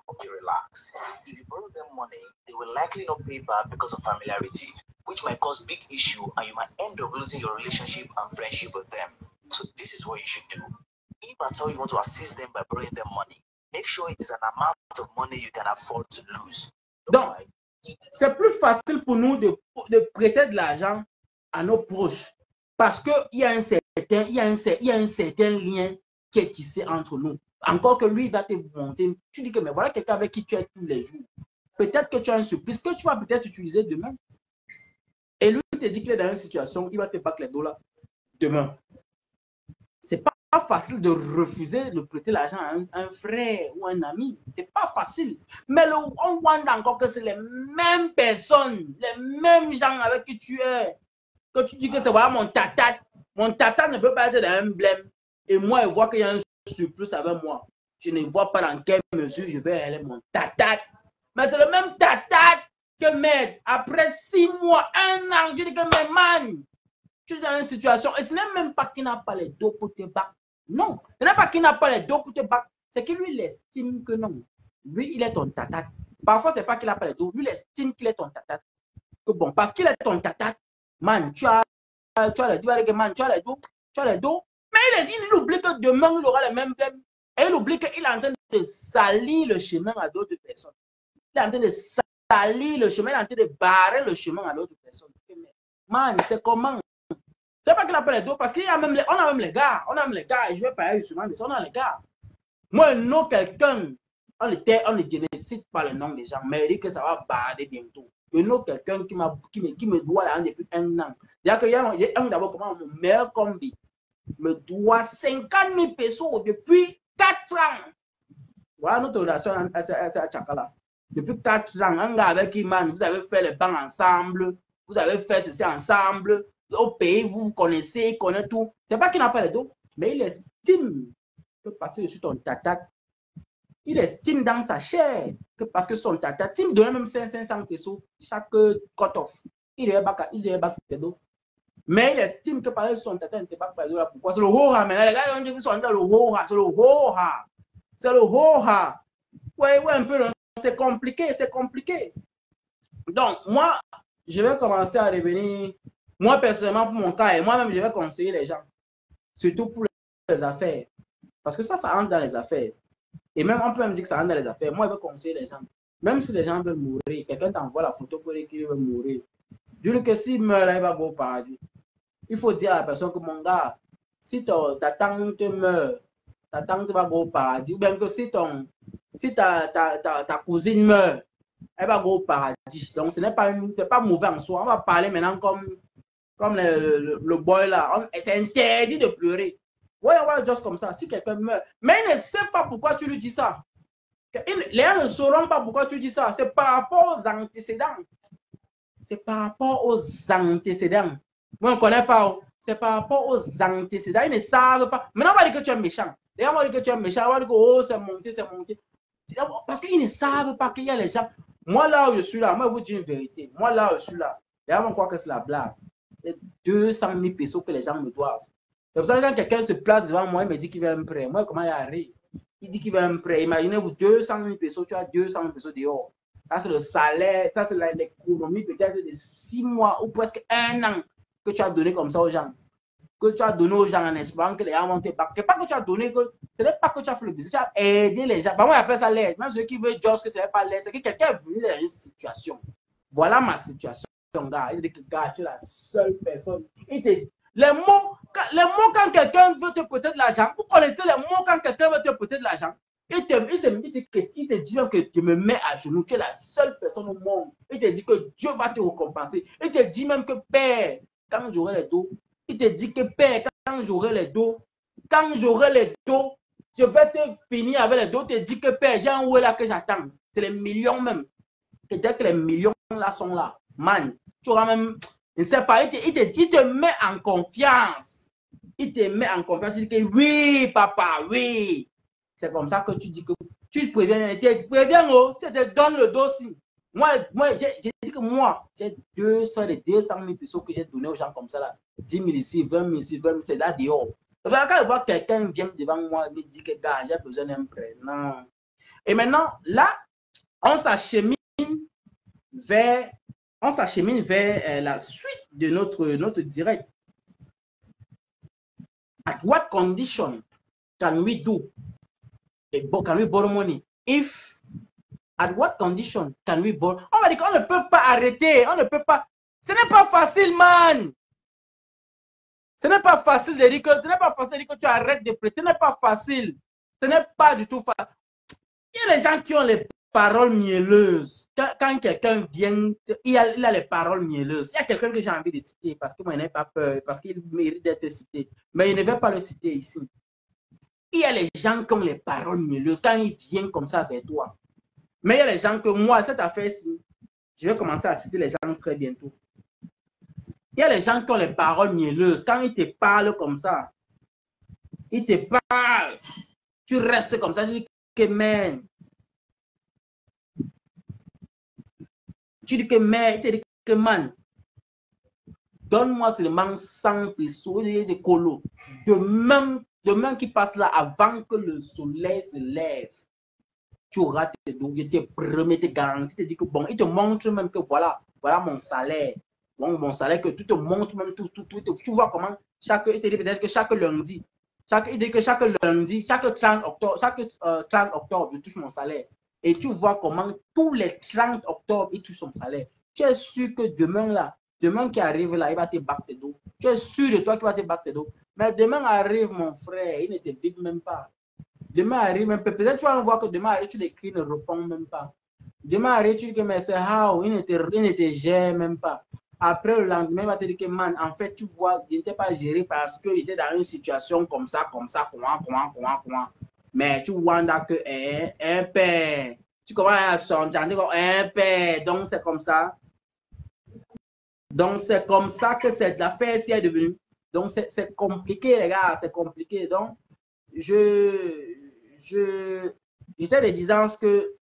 Okay, relax. If you borrow them money, they will likely not pay back because of familiarity, which might cause big issue and you might end up losing your relationship and friendship with them. So this is what you should do. If at all you want to assist them by borrowing them money, make sure it is an amount of money you can afford to lose. Donc, c'est plus facile pour nous de prêter de l'argent à nos proches parce qu'il y a un certain lien qui est tissé entre nous. Encore que lui, il va te monter. Tu dis que mais voilà quelqu'un avec qui tu es tous les jours. Peut-être que tu as un surprise que tu vas peut-être utiliser demain. Et lui, il te dit qu'il est dans une situation, il va te battre les dollars demain. C'est pas facile de refuser de prêter l'argent à un frère ou un ami. C'est pas facile. Mais on voit encore que c'est les mêmes personnes, les mêmes gens avec qui tu es. Quand tu dis que c'est voilà mon tata ne peut pas être dans un blême. Et moi, il voit qu'il y a un surplus avec moi. Je ne vois pas dans quelle mesure je vais aller mon tata. Mais c'est le même tata que m'aide. Après 6 mois, 1 an, je dis que mais man, tu es dans une situation. Et ce n'est même pas qu'il n'a pas les dos pour te battre. Non, ce n'est pas qu'il n'a pas les dos pour te battre. C'est qu'il lui estime que non. Lui, il est ton tata. Parfois, ce n'est pas qu'il n'a pas les dos. Lui, il estime qu'il est ton tata. Que bon, parce qu'il est ton tata, man, tu as les dos, man, tu as les dos. Mais il oublie que demain, il aura les mêmes blèmes. Et il oublie qu'il est en train de salir le chemin à d'autres personnes. Il est en train de salir le chemin, il est en train de barrer le chemin à d'autres personnes. Man, c'est comment? C'est pas qu'il a pas les dos, parce qu'on a même les gars. Et je vais parler souvent de ça, on a les gars. Moi, non, quelqu'un, on ne génocide pas le nom des gens, mais il dit que ça va barrer bientôt. Je know quelqu'un qui me doit là depuis 1 an. C'est-à-dire qu'il y a un d'abord, comment mon meilleur combi me doit 50 000 pesos depuis 4 ans. Voilà notre relation à Tchakala. Depuis 4 ans, un gars avec qui, man, vous avez fait les bancs ensemble, vous avez fait ceci ensemble, au pays, vous vous connaissez, il connaît tout. C'est pas qu'il n'a pas les dos, mais il estime que parce que je suis ton tata, il estime dans sa chair que parce que son tata, il me donne même 500 pesos chaque cut-off. Il est bac les dos. Mais il estime que par son tata n'était pas les dos. Pourquoi? C'est le ho-ha. Mais les gars ont dit qu'ils sont dans le ho-ha. C'est le ho-ha. C'est le ho-ha. Ouais, un peu. C'est compliqué, c'est compliqué. Donc, moi, je vais commencer à revenir. Moi, personnellement, pour mon cas, et moi-même, je vais conseiller les gens. Surtout pour les affaires. Parce que ça rentre dans les affaires. Et même, on peut me dire que ça rentre dans les affaires. Moi, je vais conseiller les gens. Même si les gens veulent mourir, quelqu'un t'envoie la photo pour dire qu'il veut mourir. Dis-lui que s'il meurt, là, il va au paradis. Il faut dire à la personne que mon gars, si ta tante meurt, ta tante va au paradis. Ou bien que si ta cousine meurt, elle va au paradis. Donc, ce n'est pas mauvais en soi. On va parler maintenant comme le boy là. C'est interdit de pleurer. Ouais, juste comme ça. Si quelqu'un meurt, mais il ne sait pas pourquoi tu lui dis ça. Les gens ne sauront pas pourquoi tu dis ça. C'est par rapport aux antécédents. C'est par rapport aux antécédents. Moi, on ne connaît pas. C'est par rapport aux antécédents. Ils ne savent pas. Maintenant, on va dire que tu es méchant. Les gens vont dire que tu es méchant. On va dire que oh, c'est monté, c'est monté. Parce qu'ils ne savent pas qu'il y a les gens. Moi, là où je suis là, moi, je vous dis une vérité. Moi, là où je suis là, les gens vont croire que c'est la blague. C'est 200 000 pesos que les gens me doivent. C'est pour ça que quand quelqu'un se place devant moi, il me dit qu'il veut un prêt. Moi, comment il arrive? Il dit qu'il veut un prêt. Imaginez-vous, 200 000 pesos, tu as 200 000 pesos dehors. Ça, c'est le salaire, ça, c'est l'économie peut-être de 6 mois ou presque 1 an que tu as donné comme ça aux gens. que tu as donné aux gens en espérant que les gens vont te battre. Ce n'est pas que tu as donné, ce n'est pas que tu as fait le business, tu as aidé les gens. Bah, moi, j'appelle ça l'aide. Même ceux qui veulent dire que ce n'est pas l'aide, c'est que quelqu'un est venu dans une situation. Voilà ma situation, gars. Il dit que, gars, tu es la seule personne. Les mots, quand quelqu'un veut te prêter de l'argent, vous connaissez les mots quand quelqu'un veut te prêter de l'argent. Il te dit que tu me mets à genoux, tu es la seule personne au monde. Il te dit que Dieu va te récompenser. Il te dit même que Père, quand j'aurai les dos, il te dit que Père, quand j'aurai les dos, je vais te finir avec les dos. Il te dit que Père, j'ai un où là que j'attends. C'est les millions même. Et dès que les millions là sont là, man, tu auras même, je ne sais pas, il te met en confiance. Il te met en confiance. Tu dis que oui, papa, oui. C'est comme ça que tu dis que tu préviens, oh, si tu te donnes le dossier. Moi, j'ai dit que moi, j'ai 200 000 pesos que j'ai donné aux gens comme ça là. 10 000 ici, 20 000 ici, 20 000, c'est là dehors. Quand je vois quelqu'un vient devant moi et me dit que gars, j'ai besoin d'un prêt. Non. Et maintenant, là, on s'achemine vers la suite de notre direct. At what condition can we do? Can we borrow money? At what condition can we borrow? On va dire qu'on ne peut pas arrêter. On ne peut pas. Ce n'est pas facile, man. Ce n'est pas facile de dire que tu arrêtes de prêter. Ce n'est pas facile. Ce n'est pas du tout facile. Il y a les gens qui ont les paroles mielleuses. Quand quelqu'un vient, il a les paroles mielleuses. Il y a quelqu'un que j'ai envie de citer parce que moi, je n'ai pas peur, parce qu'il mérite d'être cité. Mais il ne veut pas le citer ici. Il y a les gens qui ont les paroles mielleuses quand ils viennent comme ça vers toi. Mais il y a les gens que moi, cette affaire-ci, je vais commencer à citer les gens très bientôt. Il y a les gens qui ont les paroles mielleuses. Quand ils te parlent comme ça, ils te parlent, tu restes comme ça, tu dis que man. Tu dis que man, il te dit que man, donne-moi seulement 100 pesos de colo. Demain qui passe là, avant que le soleil se lève, tu auras tes dos, je te promets, te garantis, te dis que bon, il te montre même que voilà mon salaire. Bon, mon salaire, que tout te montre même tout. Tu vois comment il te dit peut-être que chaque lundi, chaque 30 octobre, je touche mon salaire. Et tu vois comment tous les 30 octobre, il touche son salaire. Tu es sûr que demain qui arrive là, il va te battre tes dos. Tu es sûr de toi qu'il va te battre tes dos. Mais demain arrive, mon frère, il ne te dit même pas. Demain arrive, même peut-être tu vas voir que demain arrive, tu l'écris, ne répond même pas. Demain arrive, tu dis que mais c'est how, il ne te gère même pas. Après le lendemain, il va te dire que man, en fait, tu vois, je n'étais pas géré parce que j'étais dans une situation comme ça, comment. Mais tu vois que un père, tu commences à s'entendre un père, donc c'est comme ça. Donc c'est comme ça que cette affaire-ci est devenue. Donc c'est compliqué, les gars, c'est compliqué. Donc j'étais de disant que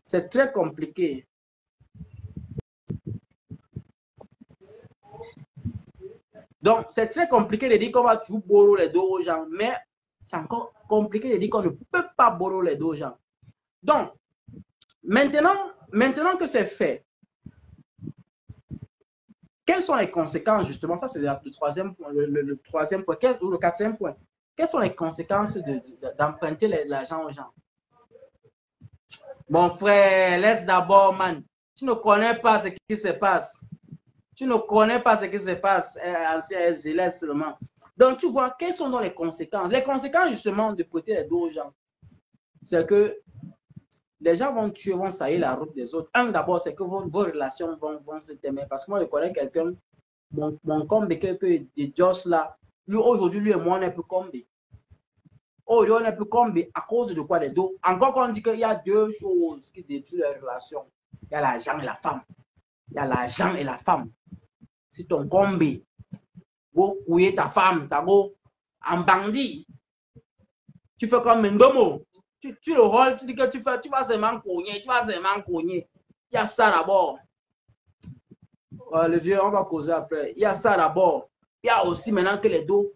c'est très compliqué. Donc, c'est très compliqué de dire qu'on va toujours borrow les dos aux gens, mais c'est encore compliqué de dire qu'on ne peut pas borrow les dos aux gens. Donc, maintenant que c'est fait, quelles sont les conséquences, justement, ça c'est le troisième point, le troisième point, ou le quatrième point. Quelles sont les conséquences d'emprunter l'argent aux gens? Mon frère, laisse d'abord, man. Tu ne connais pas ce qui se passe. Tu ne connais pas ce qui se passe, ancien SDL seulement. Donc, tu vois, quelles sont donc les conséquences? Les conséquences, justement, de prêter les dos aux gens, c'est que les gens vont saillir la route des autres. D'abord, c'est que vos relations vont se terminer. Parce que moi, je connais quelqu'un, mon combe, quelques de Joss là, lui, aujourd'hui, lui et moi, on n'est plus combe. Aujourd'hui, on n'est plus combe à cause de quoi? Des dos. Encore qu'on dit qu'il y a deux choses qui détruisent les relations. Il y a l'argent et la femme. Il y a l'argent et la femme. Si ton combi, go couiller ta femme, ta go en bandit, tu fais comme Mendomo, tu le rôles, tu dis que tu vas seulement cogner, Il y a ça d'abord. Le vieux, on va causer après. Il y a ça d'abord. Il y a aussi maintenant que les dos.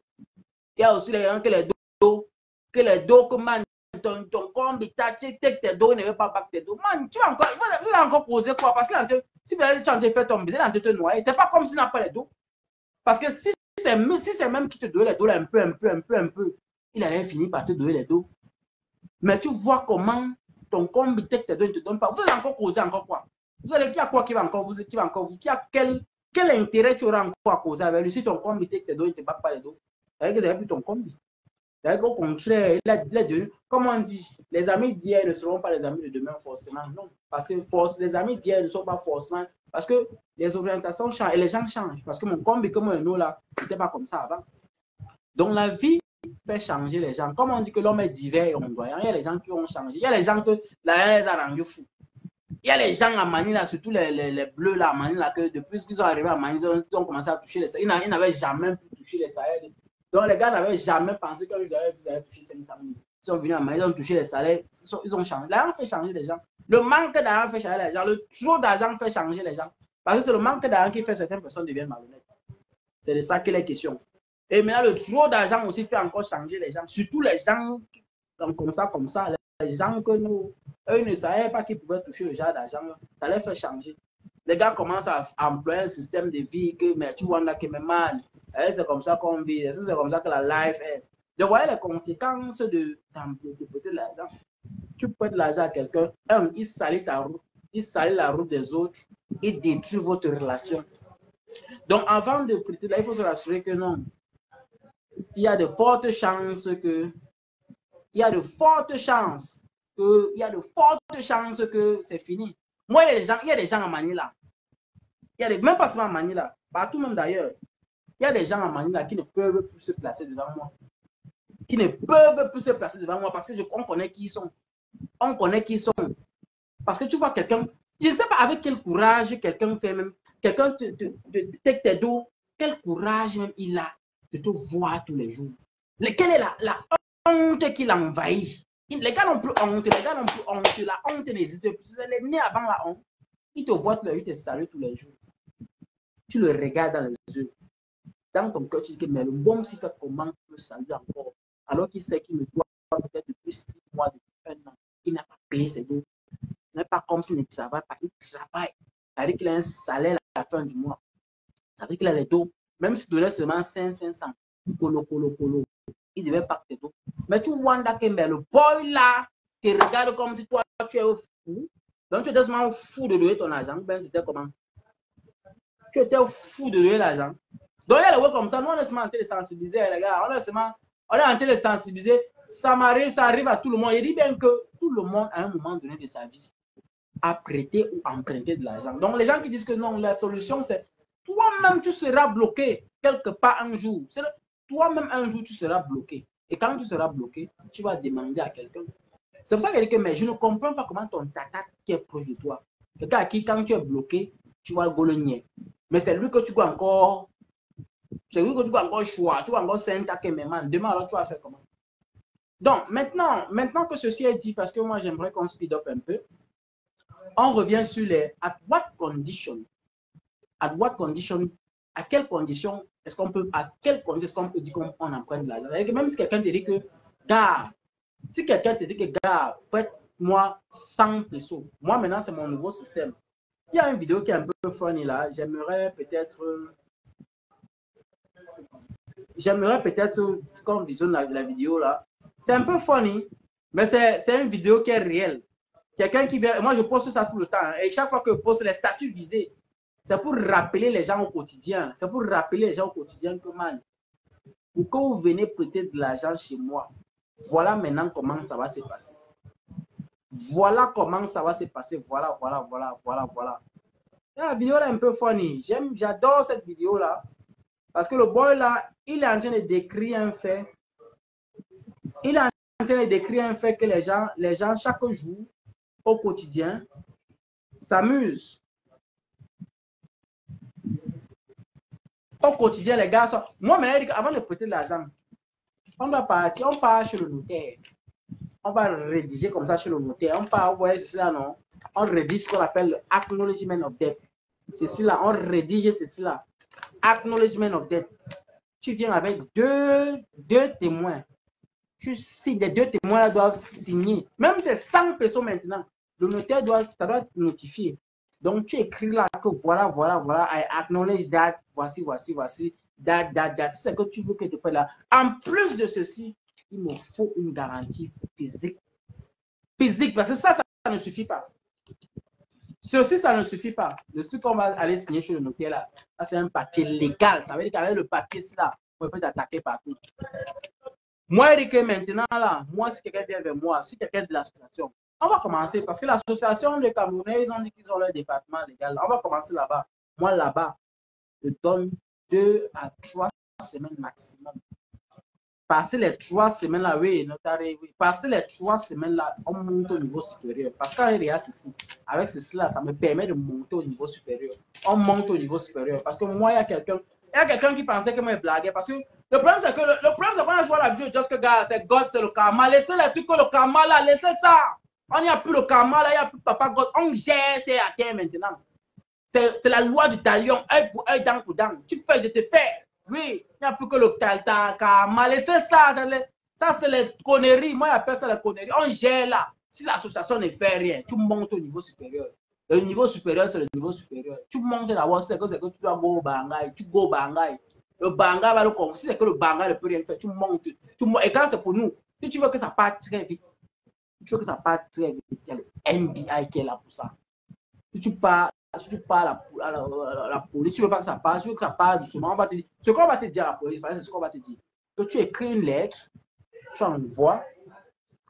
Il y a aussi les gens que les dos, que man, ton combi, tes dos, ne veut pas battre tes dos. Man, tu vas encore causer quoi? Parce que si tu as fait ton business, tu te noyer. C'est pas comme s'il n'a pas les dos. Parce que si c'est même qui te donne les dos un peu, il allait finir par te donner les dos. Mais tu vois comment ton combi te donne, ne te donne pas. Vous allez encore causer encore quoi? Vous allez, qui a quoi qui va encore vous, qui a quel intérêt tu auras encore à causer avec lui si ton combi te donne, il ne te bat pas les dos? C'est-à-dire que c'est plus ton combi. C'est-à-dire qu'au contraire, il a devenu, comme on dit, les amis d'hier ne seront pas les amis de demain forcément. Non, parce que les amis d'hier ne sont pas forcément, parce que les orientations changent et les gens changent. Parce que mon combi, comme un eau là, n'était pas comme ça avant. Donc la vie fait changer les gens. Comme on dit que l'homme est divers et ondoyant, il y a les gens qui ont changé. Il y a les gens que la haine les a rendus fous. Il y a les gens à Manila, surtout les bleus là à Manila, que depuis qu'ils sont arrivés à Manila, ils ont commencé à toucher les Sahel. Ils n'avaient jamais pu toucher les Sahel. Donc les gars n'avaient jamais pensé qu'ils allaient toucher 500 000. Ils sont venus à Manila, ils ont touché les salaires, ils ont changé. L'argent fait changer les gens. Le manque d'argent fait changer les gens. Le trop d'argent fait changer les gens. Parce que c'est le manque d'argent qui fait que certaines personnes deviennent malhonnêtes. C'est de ça qu'il est question. Et maintenant, le trop d'argent aussi fait encore changer les gens. Surtout les gens comme ça. Les gens que nous, eux ne savaient pas qu'ils pouvaient toucher le genre d'argent. Ça les fait changer. Les gars commencent à employer un système de vie que, mais tu vois, là, que man, c'est comme ça qu'on vit. C'est comme ça que la life est. Donc, voyez les conséquences de prêter de l'argent. Tu prêtes de l'argent à quelqu'un, il salit ta route, il salit la route des autres, il détruit votre relation. Donc, avant de prêter, là, il faut se rassurer que non. Il y a de fortes chances que c'est fini. Moi, il y a des gens à Manila. Même pas seulement à Manila, partout même d'ailleurs. Il y a des gens à Manila qui ne peuvent plus se placer devant moi. Parce que on connaît qui ils sont. On connaît qui ils sont. Parce que tu vois quelqu'un, je ne sais pas avec quel courage quelqu'un fait même, quelqu'un te tes dos, quel courage même il a de te voir tous les jours. Quelle est la honte qui l'envahit? Les gars n'ont plus honte, la honte n'existe plus. Elle est née avant la honte. Il te voit tous les jours, il te salue tous les jours. Tu le regardes dans les yeux. Dans ton cœur, tu dis que mais le bon s'il fait comment tu le saluer encore? Alors qu'il sait qu'il me doit peut-être depuis 6 mois, depuis 1 an. Il n'a pas payé ses dos. Il n'est pas comme s'il ne travaille pas. Il travaille. Ça veut dire qu'il a un salaire à la fin du mois. Ça veut dire qu'il a les dos. Même s'il donnait seulement 500, colo. Il devait pas tes dos. Mais tu vois le boy là te regarde comme si toi tu es fou. Donc tu étais seulement fou de donner ton argent. Ben c'était comment? Tu étais fou de donner l'argent. Donc il y a les gens comme ça. Nous on est seulement en train de sensibiliser les gars. On est en train de sensibiliser. Ça arrive à tout le monde. Il dit bien que tout le monde à un moment donné de sa vie a prêté ou emprunté de l'argent. Donc les gens qui disent que non, la solution c'est toi-même tu seras bloqué quelque part un jour. Toi-même un jour tu seras bloqué. Et quand tu seras bloqué, tu vas demander à quelqu'un. C'est pour ça qu'il dit que mais je ne comprends pas comment ton tata qui est proche de toi, quelqu'un à qui quand tu es bloqué, tu vas gologner. Mais c'est lui que tu dois encore. C'est lui que tu dois encore choisir. Tu vas encore s'intaquer même. Demain alors tu vas faire comment? Donc maintenant que ceci est dit, parce que moi j'aimerais qu'on speed up un peu, on revient sur les at what condition, à quelles conditions est-ce qu'on peut dire qu'on emprunte de l'argent? Même si quelqu'un te dit que, gars, prête-moi 100 pesos. Moi, maintenant, c'est mon nouveau système. Il y a une vidéo qui est un peu funny là. J'aimerais peut-être qu'on visionne la vidéo là. C'est un peu funny, mais c'est une vidéo qui est réelle. Quelqu'un qui vient, moi je poste ça tout le temps. Hein, et chaque fois que je poste les statuts visés, c'est pour rappeler les gens au quotidien. C'est pour rappeler les gens au quotidien que, man, pour que vous venez prêter de l'argent chez moi, voilà maintenant comment ça va se passer. Voilà comment ça va se passer. Voilà. La vidéo là est un peu funny. J'adore cette vidéo là. Parce que le boy là, il est en train de décrire un fait. Il est en train de décrire un fait que les gens chaque jour, au quotidien, s'amusent. Au quotidien, les gars sont... Moi, maintenant, avant de prêter de l'argent, on doit partir, on part chez le notaire. On va rédiger comme ça chez le notaire. On part, vous voyez cela, non? On rédige ce qu'on appelle le acknowledgement of debt. C'est cela, on rédige ceci là. Acknowledgement of debt. Tu viens avec deux témoins. Tu signes, les 2 témoins là doivent signer. Même si c'est 100 pesos maintenant, le notaire doit notifier. Donc, tu écris là que voilà, I acknowledge that, voici. date. C'est que tu veux que tu prennes là. En plus de ceci, il me faut une garantie physique. Physique, parce que ça ne suffit pas. Ceci, ça ne suffit pas. Le truc qu'on va aller signer chez le notaire là, c'est un papier légal. Ça veut dire qu'avec le papier là, on peut t'attaquer partout. Moi, je dis que maintenant là, moi, si quelqu'un vient vers moi, si quelqu'un de l'association, on va commencer parce que l'association des Camerounais, ils ont dit qu'ils ont leur département légal. On va commencer là-bas. Moi, là-bas, je donne 2 à 3 semaines maximum. Passer les 3 semaines là, oui, notarié, oui. Passer les 3 semaines là, on monte au niveau supérieur. Parce qu'en réalité, ceci, avec ceci là, ça me permet de monter au niveau supérieur. On monte au niveau supérieur. Parce que moi, il y a quelqu'un qui pensait que moi, je blaguais. Parce que le problème, c'est que le problème, c'est qu'on a joué la vidéo, juste que gars, c'est God, c'est le karma. Laissez les trucs que le karma là, laissez ça. On n'y a plus le karma là, il n'y a plus papa God. On gère tes à terre maintenant. C'est la loi du talion, œil pour œil, dent pour dent. Tu fais de te faire. Oui, il n'y a plus que le karma. Laissez ça. Ça, c'est les conneries. Moi, j'appelle ça les conneries. On gère là. Si l'association ne fait rien, tu montes au niveau supérieur. Le niveau supérieur, c'est le niveau supérieur. Tu montes d'abord, c'est que tu dois go au bangay. Tu go au bangay. Le bangay va le confier. Si c'est que le bangay ne peut rien faire, tu montes. Et quand c'est pour nous, si tu veux que ça parte très vite, tu veux que ça parte très vite, il y a le NBI qui est là pour ça. Si tu pars à la police, tu veux pas que ça passe, tu veux que ça parte doucement, on va te dire, ce qu'on va te dire à la police, c'est ce qu'on va te dire. Donc tu écris une lettre, tu envoies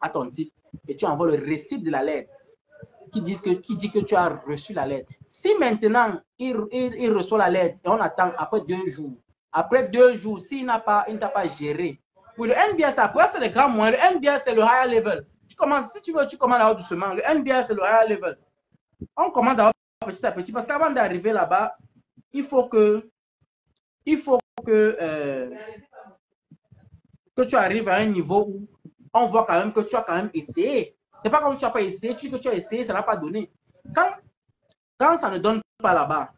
à ton type et tu envoies le récit de la lettre qui dit que tu as reçu la lettre. Si maintenant il reçoit la lettre et on attend après 2 jours, s'il n'a pas géré, oui, le NBS après c'est le grand moyen, le NBS c'est le higher level. Tu commences, si tu veux, tu commandes d'abord doucement. Le NBS c'est le higher level. On commande d'abord petit à petit parce qu'avant d'arriver là-bas, il faut que tu arrives à un niveau où on voit quand même que tu as quand même essayé. C'est pas comme tu n'as pas essayé, tu dis que tu as essayé, ça n'a pas donné. Quand ça ne donne pas là-bas,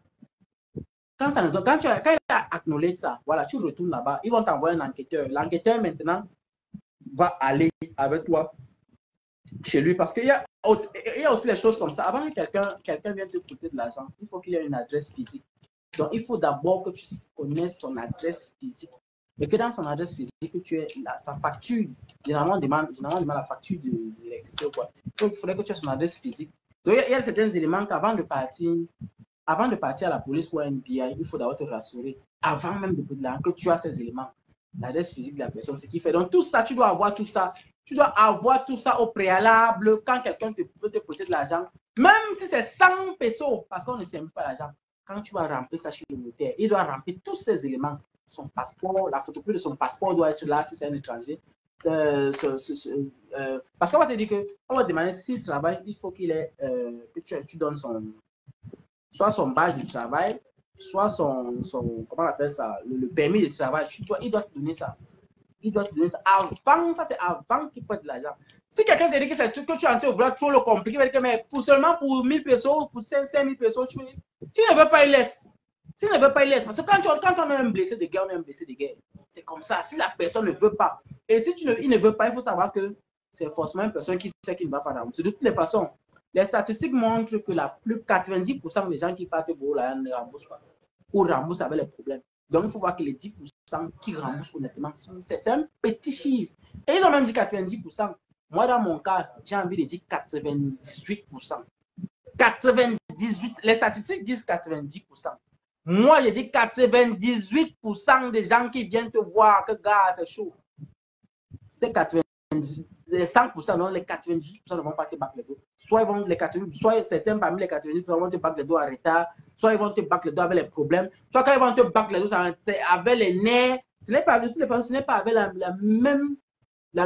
quand il a acknowledge ça, voilà, tu retournes là-bas, ils vont t'envoyer un enquêteur. L'enquêteur maintenant va aller avec toi chez lui parce qu'il y a aussi les choses comme ça. Avant que quelqu'un vienne te coûter de l'argent, il faut qu'il y ait une adresse physique. Donc, il faut d'abord que tu connaisses son adresse physique. Et que dans son adresse physique, tu aies sa facture. Généralement, on demande la facture de l'électricité ou quoi. Il faudrait que tu aies son adresse physique. Donc, il y a certains éléments qu'avant de partir à la police ou à NBI, il faut d'abord te rassurer, avant même de que tu as ces éléments. L'adresse physique de la personne, ce qui fait. Donc, tout ça, tu dois avoir tout ça. Tu dois avoir tout ça au préalable quand quelqu'un veut te prêter de l'argent. Même si c'est 100 pesos, parce qu'on ne sait même pas l'argent. Quand tu vas remplir ça chez le notaire, il doit remplir tous ces éléments. Son passeport, la photocopie de son passeport doit être là si c'est un étranger. Parce qu'on va te dire qu'on va demander s'il travaille, il faut qu'il ait, que tu donnes soit son badge du travail, soit son comment on appelle ça, le permis de travail. Il doit te donner ça. Il doit te donner ça. Avant, ça c'est avant qu'il prête de l'argent. Si quelqu'un te dit que c'est tout que tu es en train de vouloir trop le compliquer, il va dire que mais seulement pour 1000 pesos, pour 5 000 pesos, s'il ne veut pas, il laisse. S'il ne veut pas, il laisse. Parce que quand on a un blessé de guerre, on a un blessé de guerre. C'est comme ça. Si la personne ne veut pas, et si il ne veut pas, il faut savoir que c'est forcément une personne qui sait qu'il ne va pas rembourser. De toutes les façons, les statistiques montrent que la plus 90% des gens qui partent au boulot là ne remboursent pas. Ou remboursent avec les problèmes. Donc, il faut voir que les 10% qui remboursent honnêtement, c'est un petit chiffre. Et ils ont même dit 90%. Moi, dans mon cas, j'ai envie de dire 98%. 98%. Les statistiques disent 90%. Moi, je dis 98% des gens qui viennent te voir que, gars, c'est chaud. C'est 98%. Les 100%, non, les 98% ne vont pas te battre les dos. Soit certains parmi les 98% vont te battre les dos en retard, soit ils vont te battre les dos avec les problèmes, soit quand ils vont te battre les dos, c'est avec les nerfs. Ce n'est pas, de toutes les façons, ce n'est pas avec la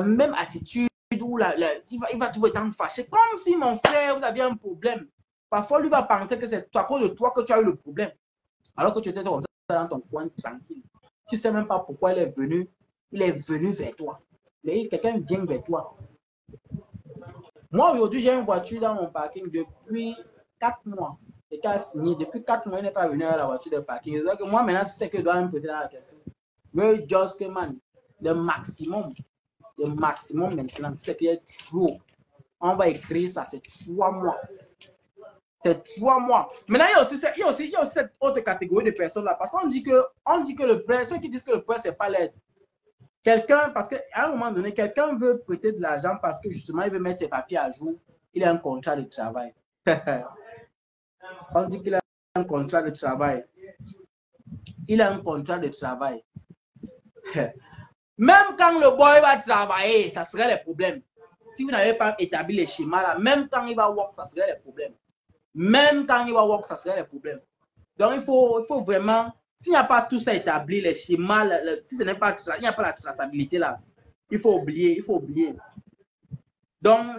même attitude où il va toujours être fâché. Comme si mon frère, vous aviez un problème. Parfois, lui va penser que c'est à cause de toi que tu as eu le problème. Alors que tu étais comme ça dans ton coin tranquille. Tu ne sais même pas pourquoi il est venu vers toi. Quelqu'un vient vers toi. Moi, aujourd'hui, j'ai une voiture dans mon parking depuis 4 mois. Depuis 4 mois, il n'est pas venu à la voiture de parking. Donc, moi, maintenant, c'est que je dois me prêter à quelqu'un. Mais just man, le maximum maintenant, c'est qu'il y a trop. On va écrire ça, c'est 3 mois. C'est 3 mois. Maintenant, il y a aussi cette autre catégorie de personnes-là. Parce qu'on dit que le prêt, ceux qui disent que le prêt, ce n'est pas l'aide. Quelqu'un, parce qu'à un moment donné, quelqu'un veut prêter de l'argent parce que justement, il veut mettre ses papiers à jour. Il a un contrat de travail. On dit qu'il a un contrat de travail. Il a un contrat de travail. Même quand le boy va travailler, ça serait le problème. Si vous n'avez pas établi les schémas là, même quand il va work, ça serait le problème. Même quand il va work, ça serait le problème. Donc, il faut vraiment, s'il n'y a pas tout ça établi, les schémas, si ce n'est pas, il n'y a pas la traçabilité là, il faut oublier, Donc,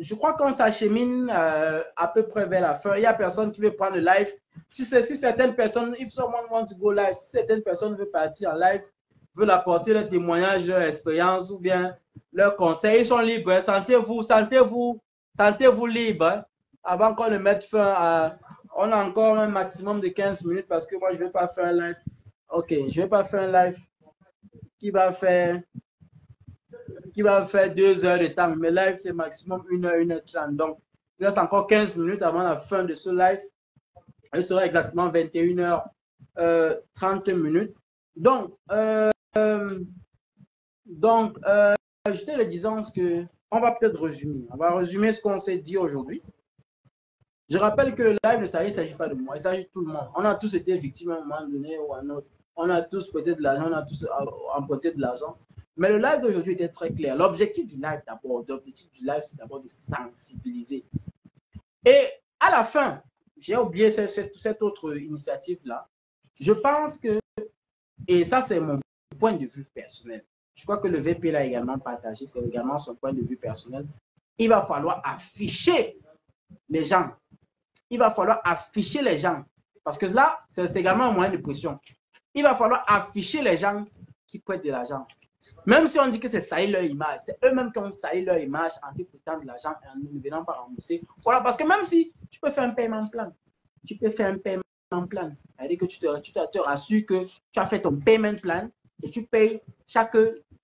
je crois qu'on s'achemine à peu près vers la fin. Il n'y a personne qui veut prendre le live. Si certaines personnes, if someone wants to go live, si certaines personnes veulent partir en live, veulent apporter leur témoignage, leur expérience ou bien leurs conseils, ils sont libres. Hein. Sentez-vous libres. Avant qu'on ne mette fin à... On a encore un maximum de 15 minutes parce que moi, je ne vais pas faire un live. Ok, je ne vais pas faire un live qui va faire 2 heures de temps. Mais live, c'est maximum 1 heure, 1 heure 30. Donc, il reste encore 15 minutes avant la fin de ce live. Il sera exactement 21 heures 30 minutes. Donc, j'étais le disant que on va peut-être résumer. On va résumer ce qu'on s'est dit aujourd'hui. Je rappelle que le live, il ne s'agit pas de moi, il s'agit de tout le monde. On a tous été victimes à un moment donné ou à un autre. On a tous prêté de l'argent, on a tous emprunté de l'argent. Mais le live d'aujourd'hui était très clair. L'objectif du live d'abord, c'est d'abord de sensibiliser. Et à la fin, j'ai oublié cette autre initiative-là. Je pense que, et ça c'est mon point de vue personnel, je crois que le VP l'a également partagé, c'est également son point de vue personnel. Il va falloir afficher les gens. Il va falloir afficher les gens. Parce que là, c'est également un moyen de pression. Il va falloir afficher les gens qui prêtent de l'argent. Même si on dit que c'est salir leur image, c'est eux-mêmes qui ont sali leur image en te prêtant de l'argent et en ne venant pas rembourser. Voilà, parce que même si tu peux faire un paiement plan, c'est-à-dire que tu te rassures que tu as fait ton payment plan et tu payes chaque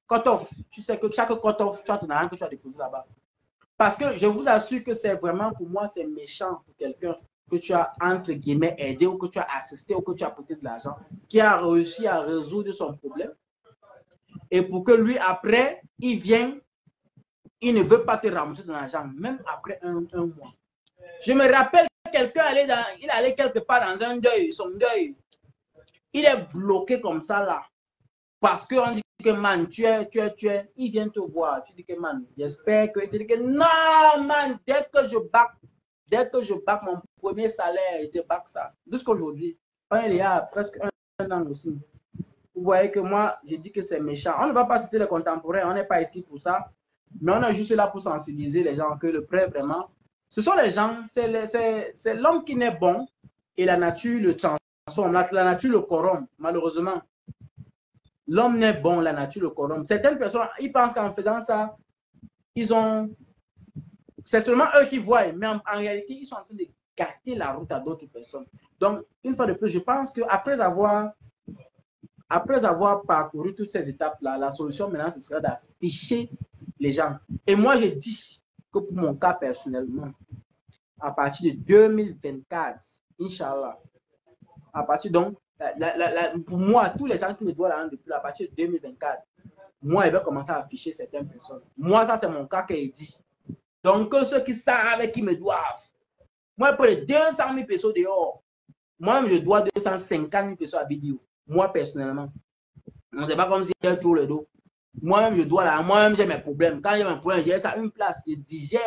cut-off. Tu sais que chaque cut-off, tu as ton argent que tu as déposé là-bas. Parce que je vous assure que c'est vraiment, pour moi, c'est méchant pour quelqu'un que tu as, entre guillemets, aidé ou que tu as assisté ou que tu as prêté de l'argent, qui a réussi à résoudre son problème. Et pour que lui, après, il vient, il ne veut pas te rembourser ton argent, même après un mois. Je me rappelle que quelqu'un allait quelque part dans un deuil, son deuil. Il est bloqué comme ça là. Parce qu'on dit que man, tu es, il vient te voir. Tu dis que man, j'espère que tu dis que non, man, dès que je back mon premier salaire, il te back ça. Jusqu'aujourd'hui, il y a presque un an aussi. Vous voyez que moi, je dis que c'est méchant. On ne va pas citer les contemporains, on n'est pas ici pour ça. Mais on est juste là pour sensibiliser les gens que le prêt, vraiment, ce sont les gens, c'est l'homme qui naît bon et la nature le transforme. La nature le corrompt, malheureusement. L'homme n'est bon, la nature le corrompt. Certaines personnes, ils pensent qu'en faisant ça, c'est seulement eux qui voient, mais en réalité, ils sont en train de gâter la route à d'autres personnes. Donc, une fois de plus, je pense qu'après avoir parcouru toutes ces étapes-là, la solution maintenant, ce serait d'afficher les gens. Et moi, je dis que pour mon cas personnellement, à partir de 2024, Inch'Allah, à partir donc, pour moi, tous les gens qui me doivent l'argent depuis à partir de 2024, moi, je vais commencer à afficher certaines personnes. Moi, ça, c'est mon cas qui est dit. Donc, ceux qui savent qui me doivent, moi, pour les 200 000 pesos dehors, moi, je dois 250 000 pesos à vidéo. Moi, personnellement. On sait pas comme si j'ai tout le dos. Moi-même, je dois là. Moi-même, j'ai mes problèmes. Quand j'ai mes problèmes, j'ai ça à une place. Je digère.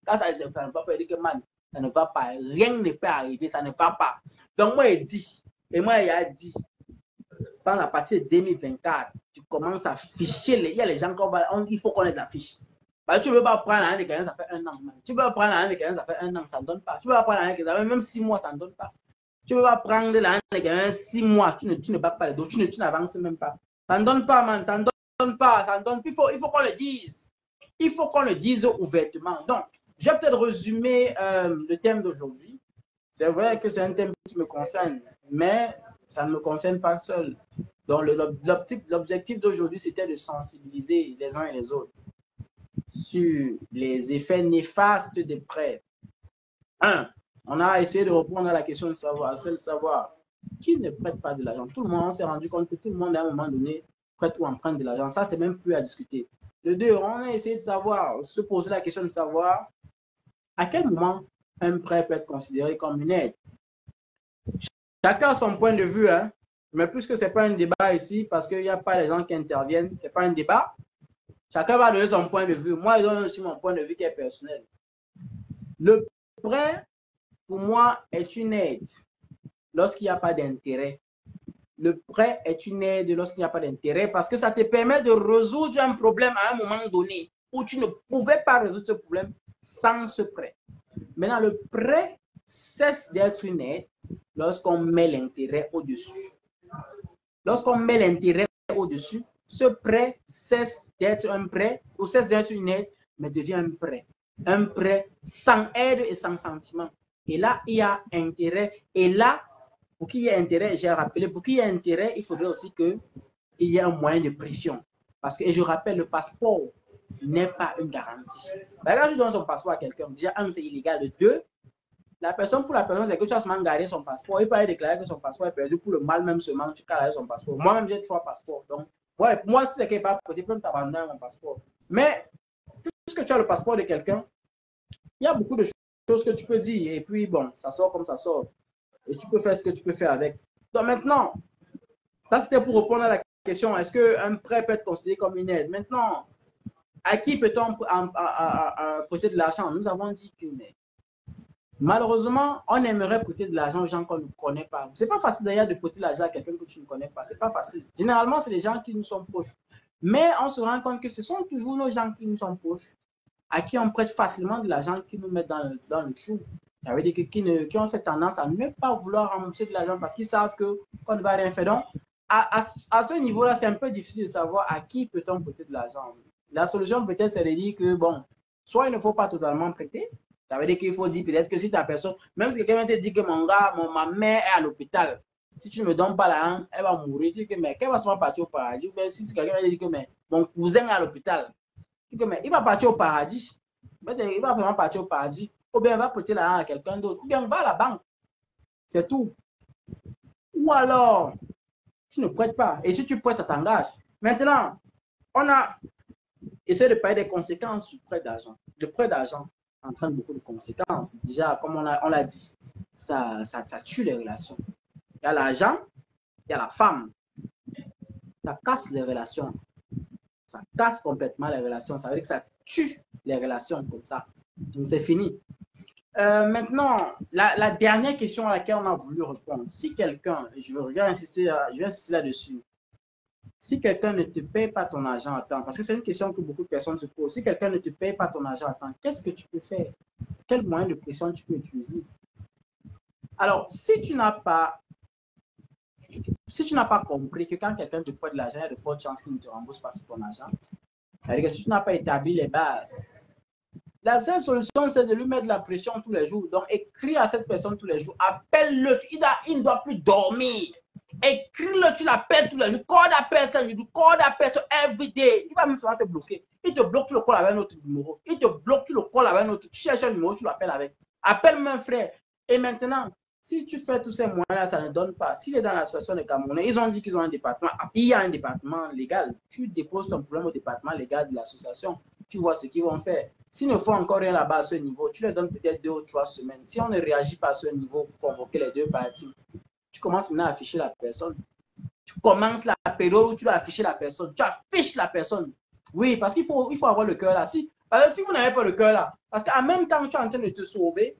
Quand ça ne va pas, dire que man, ça ne va pas. Rien ne peut arriver. Ça ne va pas. Donc, moi, il dit. Et moi, il a dit. À partir de 2024, tu commences à afficher. Il y a les gens il faut qu'on les affiche. Parce que tu ne veux pas prendre l'année de quelqu'un, ça fait 1 an. Man. Tu ne veux pas prendre l'année de quelqu'un, ça fait 1 an. Ça ne donne pas. Tu ne veux pas prendre l'année de quelqu'un, même 6 mois, ça ne donne pas. Tu ne peux pas prendre l'année de quelqu'un 6 mois. Tu ne bats pas les dos. Tu n'avances même pas. Ça ne donne pas, man. Ça ne donne pas. Ça ne donne. Il faut qu'on le dise. Il faut qu'on le dise ouvertement. Donc, je vais peut-être résumer le thème d'aujourd'hui. C'est vrai que c'est un thème qui me concerne, mais ça ne me concerne pas seul. Donc, l'objectif d'aujourd'hui, c'était de sensibiliser les uns et les autres sur les effets néfastes des prêts. On a essayé de répondre à la question de savoir, celle de savoir qui ne prête pas de l'argent. Tout le monde s'est rendu compte que tout le monde, à un moment donné, prête ou emprunte de l'argent. Ça, c'est même plus à discuter. De deux, on a essayé de savoir, se poser la question de savoir à quel moment un prêt peut être considéré comme une aide. Chacun a son point de vue, hein. Mais puisque ce n'est pas un débat ici, parce qu'il n'y a pas les gens qui interviennent, ce n'est pas un débat, chacun va donner son point de vue. Moi, je donne aussi mon point de vue qui est personnel. Le prêt, pour moi, est une aide lorsqu'il n'y a pas d'intérêt. Le prêt est une aide lorsqu'il n'y a pas d'intérêt parce que ça te permet de résoudre un problème à un moment donné où tu ne pouvais pas résoudre ce problème sans ce prêt. Maintenant, le prêt cesse d'être une aide lorsqu'on met l'intérêt au-dessus. Lorsqu'on met l'intérêt au-dessus, ce prêt cesse d'être un prêt ou cesse d'être une aide, mais devient un prêt. Un prêt sans aide et sans sentiment. Et là, il y a intérêt. Et là, pour qu'il y ait intérêt, j'ai rappelé, pour qu'il y ait intérêt, il faudrait aussi qu'il y ait un moyen de pression. Parce que, et je rappelle, le passeport n'est pas une garantie. Quand je donne son passeport à quelqu'un, déjà, un, c'est illégal. De deux, pour la personne, c'est que tu as seulement gardé son passeport. Il peut aller déclarer que son passeport est perdu pour le mal, même seulement, tu as son passeport. Moi-même, j'ai 3 passeports. Donc, ouais, moi, si c'est qu'il n'est pas prêté, peut t'abandonner mon passeport. Mais, puisque tu as le passeport de quelqu'un, il y a beaucoup de choses que tu peux dire. Et puis, bon, ça sort comme ça sort. Et tu peux faire ce que tu peux faire avec. Donc, maintenant, ça, c'était pour répondre à la question, est-ce qu'un prêt peut être considéré comme une aide? Maintenant, à qui peut-on prêter de l'argent? Nous avons dit que, mais malheureusement, on aimerait prêter de l'argent aux gens qu'on ne connaît pas. C'est pas facile d'ailleurs de prêter de l'argent à quelqu'un que tu ne connais pas. C'est pas facile. Généralement, c'est les gens qui nous sont proches. Mais on se rend compte que ce sont toujours nos gens qui nous sont proches, à qui on prête facilement de l'argent, qui nous mettent dans le trou. Ça veut dire qui ont cette tendance à ne pas vouloir rembourser de l'argent parce qu'ils savent qu'on ne va rien faire. Donc, à ce niveau-là, c'est un peu difficile de savoir à qui peut-on prêter de l'argent. La solution peut-être, c'est de dire que, bon, soit il ne faut pas totalement prêter. Ça veut dire qu'il faut dire peut-être que si ta personne, même si quelqu'un te dit que mon gars, ma mère est à l'hôpital, si tu ne me donnes pas l'argent, elle va mourir. Tu dis que, mais qu'elle va se partir au paradis. Si quelqu'un te dit que, mais mon cousin est à l'hôpital, tu dis que, mais il va partir au paradis. Il va vraiment partir au paradis. Ou bien il va prêter l'argent à quelqu'un d'autre. Ou bien on va à la banque. C'est tout. Ou alors, tu ne prêtes pas. Et si tu prêtes, ça t'engage. Maintenant, on a essayé de parler des conséquences du prêt d'argent. Le prêt d'argent entraîne beaucoup de conséquences. Déjà, comme on l'a dit, ça tue les relations. Il y a l'argent, il y a la femme. Ça casse les relations. Ça casse complètement les relations. Ça veut dire que ça tue les relations comme ça. Donc, c'est fini. Maintenant, la dernière question à laquelle on a voulu répondre. Si quelqu'un, je vais insister là-dessus, si quelqu'un ne te paye pas ton argent à temps, parce que c'est une question que beaucoup de personnes se posent, si quelqu'un ne te paye pas ton argent à temps, qu'est-ce que tu peux faire? Quel moyen de pression tu peux utiliser? Alors, si tu n'as pas compris que quand quelqu'un te prête de l'argent, il y a de fortes chances qu'il ne te rembourse pas sur ton argent, c'est-à-dire que si tu n'as pas établi les bases, la seule solution, c'est de lui mettre de la pression tous les jours. Donc, écris à cette personne tous les jours. Appelle-le. Il ne doit plus dormir. Écris-le, tu l'appelles tous les jours. Call that person, you do call that person every day. Il va même souvent te bloquer. Il te bloque, tu le calls avec un autre numéro. Il te bloque, tu le calls avec un autre. Tu cherches un numéro, tu l'appelles avec. Appelle-moi un frère. Et maintenant, si tu fais tous ces moyens-là, ça ne donne pas. S'il est dans l'association des Camerounais, ils ont dit qu'ils ont un département. Il y a un département légal. Tu déposes ton problème au département légal de l'association. Tu vois ce qu'ils vont faire. S'ils ne font encore rien là-bas à ce niveau, tu leur donnes peut-être 2 ou 3 semaines. Si on ne réagit pas à ce niveau pour convoquer les deux parties, tu commences maintenant à afficher la personne. Tu commences la période où tu dois afficher la personne. Tu affiches la personne. Oui, parce qu'il faut avoir le cœur là. Parce que si vous n'avez pas le cœur là, parce qu'en même temps, tu es en train de te sauver,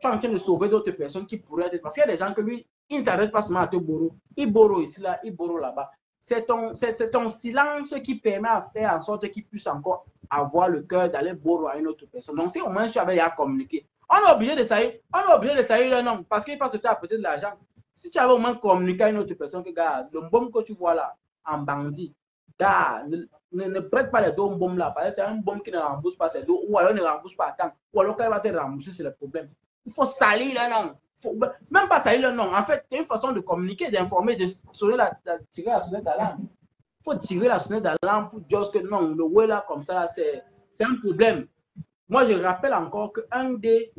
tu es en train de sauver d'autres personnes qui pourraient être. Parce qu'il y a des gens que lui, ils ne s'arrêtent pas seulement à te borrow. Ils borrow ici, là, ils borrow là-bas. C'est ton silence qui permet à faire en sorte qu'ils puissent encore avoir le cœur d'aller borrow à une autre personne. Donc, si au moins tu avais à communiquer, on est obligé de salir le nom parce qu'il passe le temps à prêter de l'argent. Si tu avais au moins communiqué à une autre personne que, gars, le bombe que tu vois là, en bandit, gars, ne prête pas les deux bombes là, parce que c'est un bombe qui ne rembourse pas ses deux, ou alors ne rembourse pas à temps, ou alors quand il va te rembourser, c'est le problème. Il faut salir le nom. Même pas salir le nom. En fait, c'est une façon de communiquer, d'informer, de tirer la sonnette d'alarme. Il faut tirer la sonnette d'alarme pour dire que non, le way là, comme ça, c'est un problème. Moi, je rappelle encore qu'un des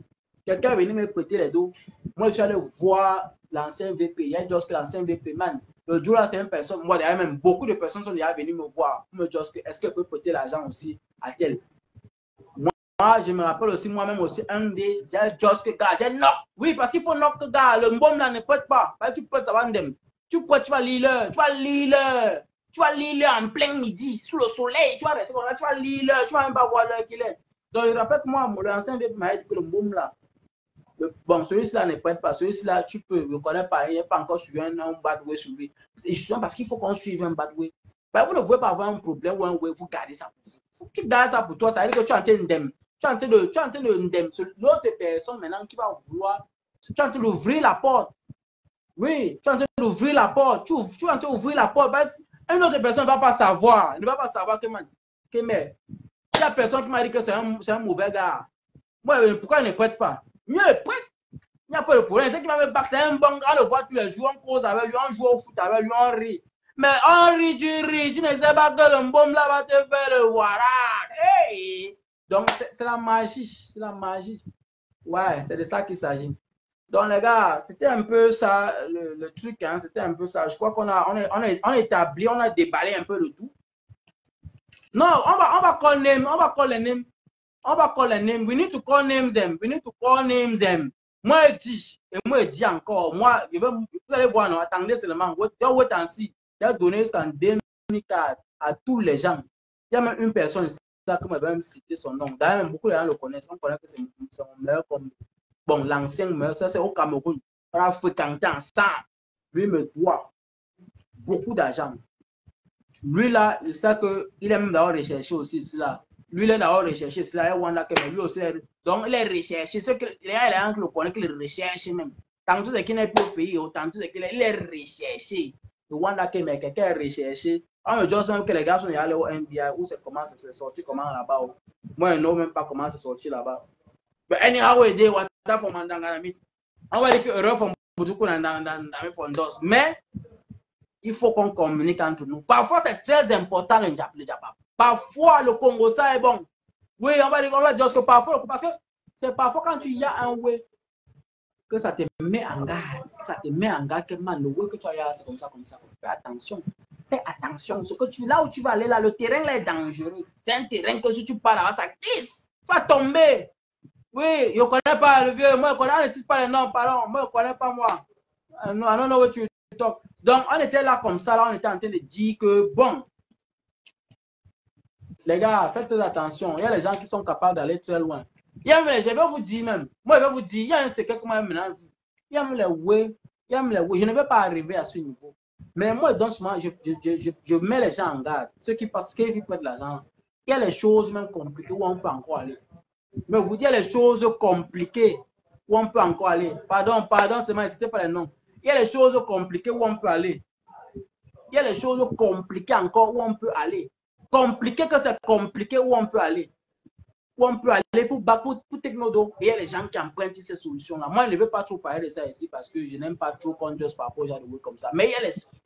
Quelqu'un est venu me prêter les dos. Moi, je suis allé voir l'ancien VP. Il y a juste que l'ancien VP, man. Le jour là, c'est une personne. Moi, d'ailleurs, même beaucoup de personnes sont déjà venues me voir. Me dire est-ce qu'elle peut prêter l'argent aussi à tel. Moi, je me rappelle aussi, moi-même aussi, un des just que gars, j'ai knock. Oui, parce qu'il faut knock que gars. Le mbom là ne prête pas. Tu prêtes, ça va ndem. Tu prêtes, tu vas lire l'heure. Tu vas lire l'heure. Tu vas lire l'heure en plein midi, sous le soleil. Tu vas rester comme là, tu vas lire l'heure. Tu vas même pas voir l'heure qu'il est. Donc, je rappelle que moi, l'ancien VP m'a dit que le mbom là. Bon, celui-là ne prête pas. Celui-là, tu peux, je ne connais pas. Il n'est pas encore suivi un bad way sur lui. Et justement, parce qu'il faut qu'on suive un bad way. Ben, vous ne pouvez pas avoir un problème ou un way, vous gardez ça pour vous. Faut que tu gardes ça pour toi. Ça veut dire que tu es en train d'aimer. Tu es en train de l'autre personne maintenant qui va vouloir. Tu es en train d'ouvrir la porte. Oui, tu es en train d'ouvrir la porte. Tu es en train d'ouvrir la porte. Ben, une autre personne ne va pas savoir. Elle ne va pas savoir que, man, que mais, il y a personne qui m'a dit que c'est un mauvais gars. Moi, pourquoi il ne prête pas? Mieux, prête. Il n'y a pas de problème. C'est qui va me battre. C'est un bon gars. On le voit tous les jours. On cause avec lui. On joue au foot avec lui. On rit. Mais on rit, tu ris. Tu ne sais pas que le bon là va te faire le voilà. Hey! Donc, c'est la magie. C'est la magie. Ouais, c'est de ça qu'il s'agit. Donc, les gars, c'était un peu ça, le truc. Hein, c'était un peu ça. Je crois qu'on a établi, on a déballé un peu le tout. Non, on va call name. On va call les names. On va call les names. We need to call name them. We need to call name them. Moi, je dis encore. Moi, vous allez voir, non, attendez seulement. Wait and see. Il a donné jusqu'en 2004 à tous les gens. Il y a même une personne ça qui m'a même cité son nom. D'ailleurs, beaucoup de gens le connaissent. On connaît que c'est mon meilleur comme. Bon, l'ancien meilleur, ça c'est au Cameroun. On a fréquenté ensemble. Lui me doit beaucoup d'argent. Lui là, il sait qu'il est même d'avoir recherché aussi cela. Lui, il est d'avoir recherché cela. Lui aussi. Donc, il est recherché. Ce que les gens le connaissent, qu'il recherche même. Tant que qu'il n'est plus au pays, autant que qu'il est recherché. Le Wanda qui est quelqu'un recherché. On me dit même que les gars sont allés au NBA, où c'est comment c'est sorti, comment là-bas. Moi, je ne sais même pas comment c'est sorti là-bas. Mais anyhow, on va dire que Europe font beaucoup dans fondos. Mais il faut qu'on communique entre nous. Parfois, c'est très important le Japa. Parfois, le Congo, ça est bon. Oui, on va dire que parfois, parce que c'est parfois quand tu y as un way que ça te met en garde. Ça te met en garde que man, le way que tu as, c'est comme ça, comme ça. Fais attention. Fais attention. Ce que là où tu vas aller, là, le terrain là est dangereux. C'est un terrain que si tu pars là, ça glisse. Tu vas tomber. Oui, je ne connais pas le vieux. Moi, je ne cite pas les noms, pardon. Moi, je ne connais pas moi. Non, I don't know what you talk. Donc, on était là comme ça, là, on était en train de dire que, bon, les gars, faites attention. Il y a des gens qui sont capables d'aller très loin. Il y a, je vais vous dire même, moi, je vais vous dire, il y a un secret que moi, maintenant, il y a les way, je ne vais pas arriver à ce niveau. Mais moi, dans ce moment, je mets les gens en garde. Ceux qui passent, qui prennent de l'argent. Il y a les choses même compliquées où on peut encore aller. Mais vous dites les choses compliquées où on peut encore aller. Pardon, c'est moi, n'hésitez pas les noms. Il y a les choses compliquées où on peut aller. Il y a les choses compliquées encore où on peut aller. Compliqué que c'est compliqué où on peut aller. Où on peut aller pour Technodo. Et il y a les gens qui empruntent ces solutions-là. Moi, je ne veux pas trop parler de ça ici parce que je n'aime pas trop qu'on juste par rapport à des comme ça. Mais il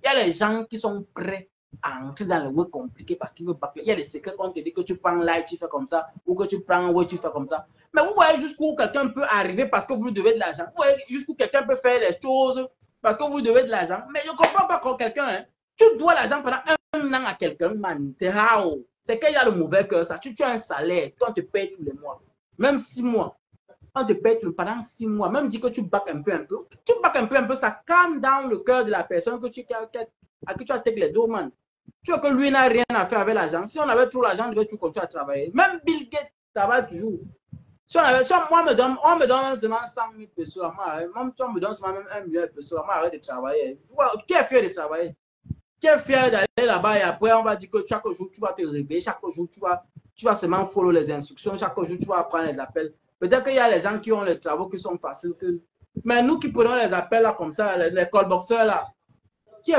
y a les gens qui sont prêts à entrer dans le web compliqué parce qu'il veut pas. Il y a des secrets qu'on te dit que tu prends live, tu fais comme ça, ou que tu prends web, tu fais comme ça. Mais vous voyez jusqu'où quelqu'un peut arriver parce que vous lui devez de l'argent. Vous voyez jusqu'où quelqu'un peut faire les choses parce que vous lui devez de l'argent. Mais je ne comprends pas quand quelqu'un, hein, tu dois l'argent pendant un an à quelqu'un, man. C'est rare. C'est qu'il y a le mauvais cœur, ça. Tu as un salaire, on te paye tous les mois. Même 6 mois. On te paye pendant 6 mois. Même dis que tu bacs un peu. Tu bacs un peu, ça calme dans le cœur de la personne à qui tu as take les dos, man. Tu vois que lui n'a rien à faire avec l'argent. Si on avait trop l'argent, on devait toujours continuer à travailler. Même Bill Gates travaille toujours. Si on avait, moi, on me donne seulement 100 000 pesos. Même si on me donne seulement même 1 million de pesos, moi, arrête de travailler. Qui est fier de travailler? Qui est fier d'aller là-bas et après, on va dire que chaque jour, tu vas te réveiller. Chaque jour, tu vas seulement follow les instructions. Chaque jour, tu vas prendre les appels. Peut-être qu'il y a les gens qui ont les travaux qui sont faciles. Mais nous qui prenons les appels là, comme ça, les callboxers là, qui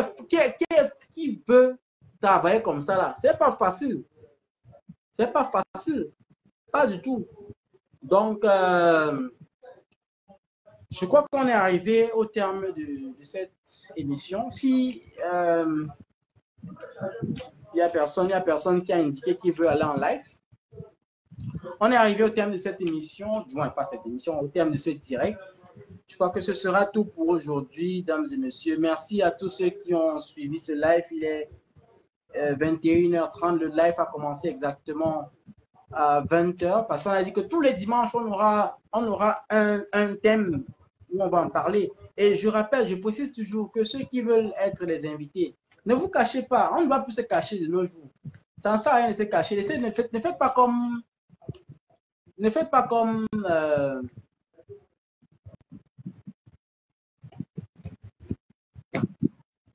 veut travailler comme ça là? C'est pas facile. C'est pas facile. Pas du tout. Donc, je crois qu'on est arrivé au terme de cette émission. Si il n'y a personne qui a indiqué qu'il veut aller en live. on est arrivé au terme de cette émission, du moins pas cette émission, au terme de ce direct. Je crois que ce sera tout pour aujourd'hui, dames et messieurs. Merci à tous ceux qui ont suivi ce live. Il est 21h30. Le live a commencé exactement à 20h parce qu'on a dit que tous les dimanches, on aura un thème où on va en parler. Et je rappelle, je précise toujours que ceux qui veulent être les invités, ne vous cachez pas. On ne va plus se cacher de nos jours. Ça ne sert à rien de se cacher. Ne faites pas comme... Ne faites pas comme...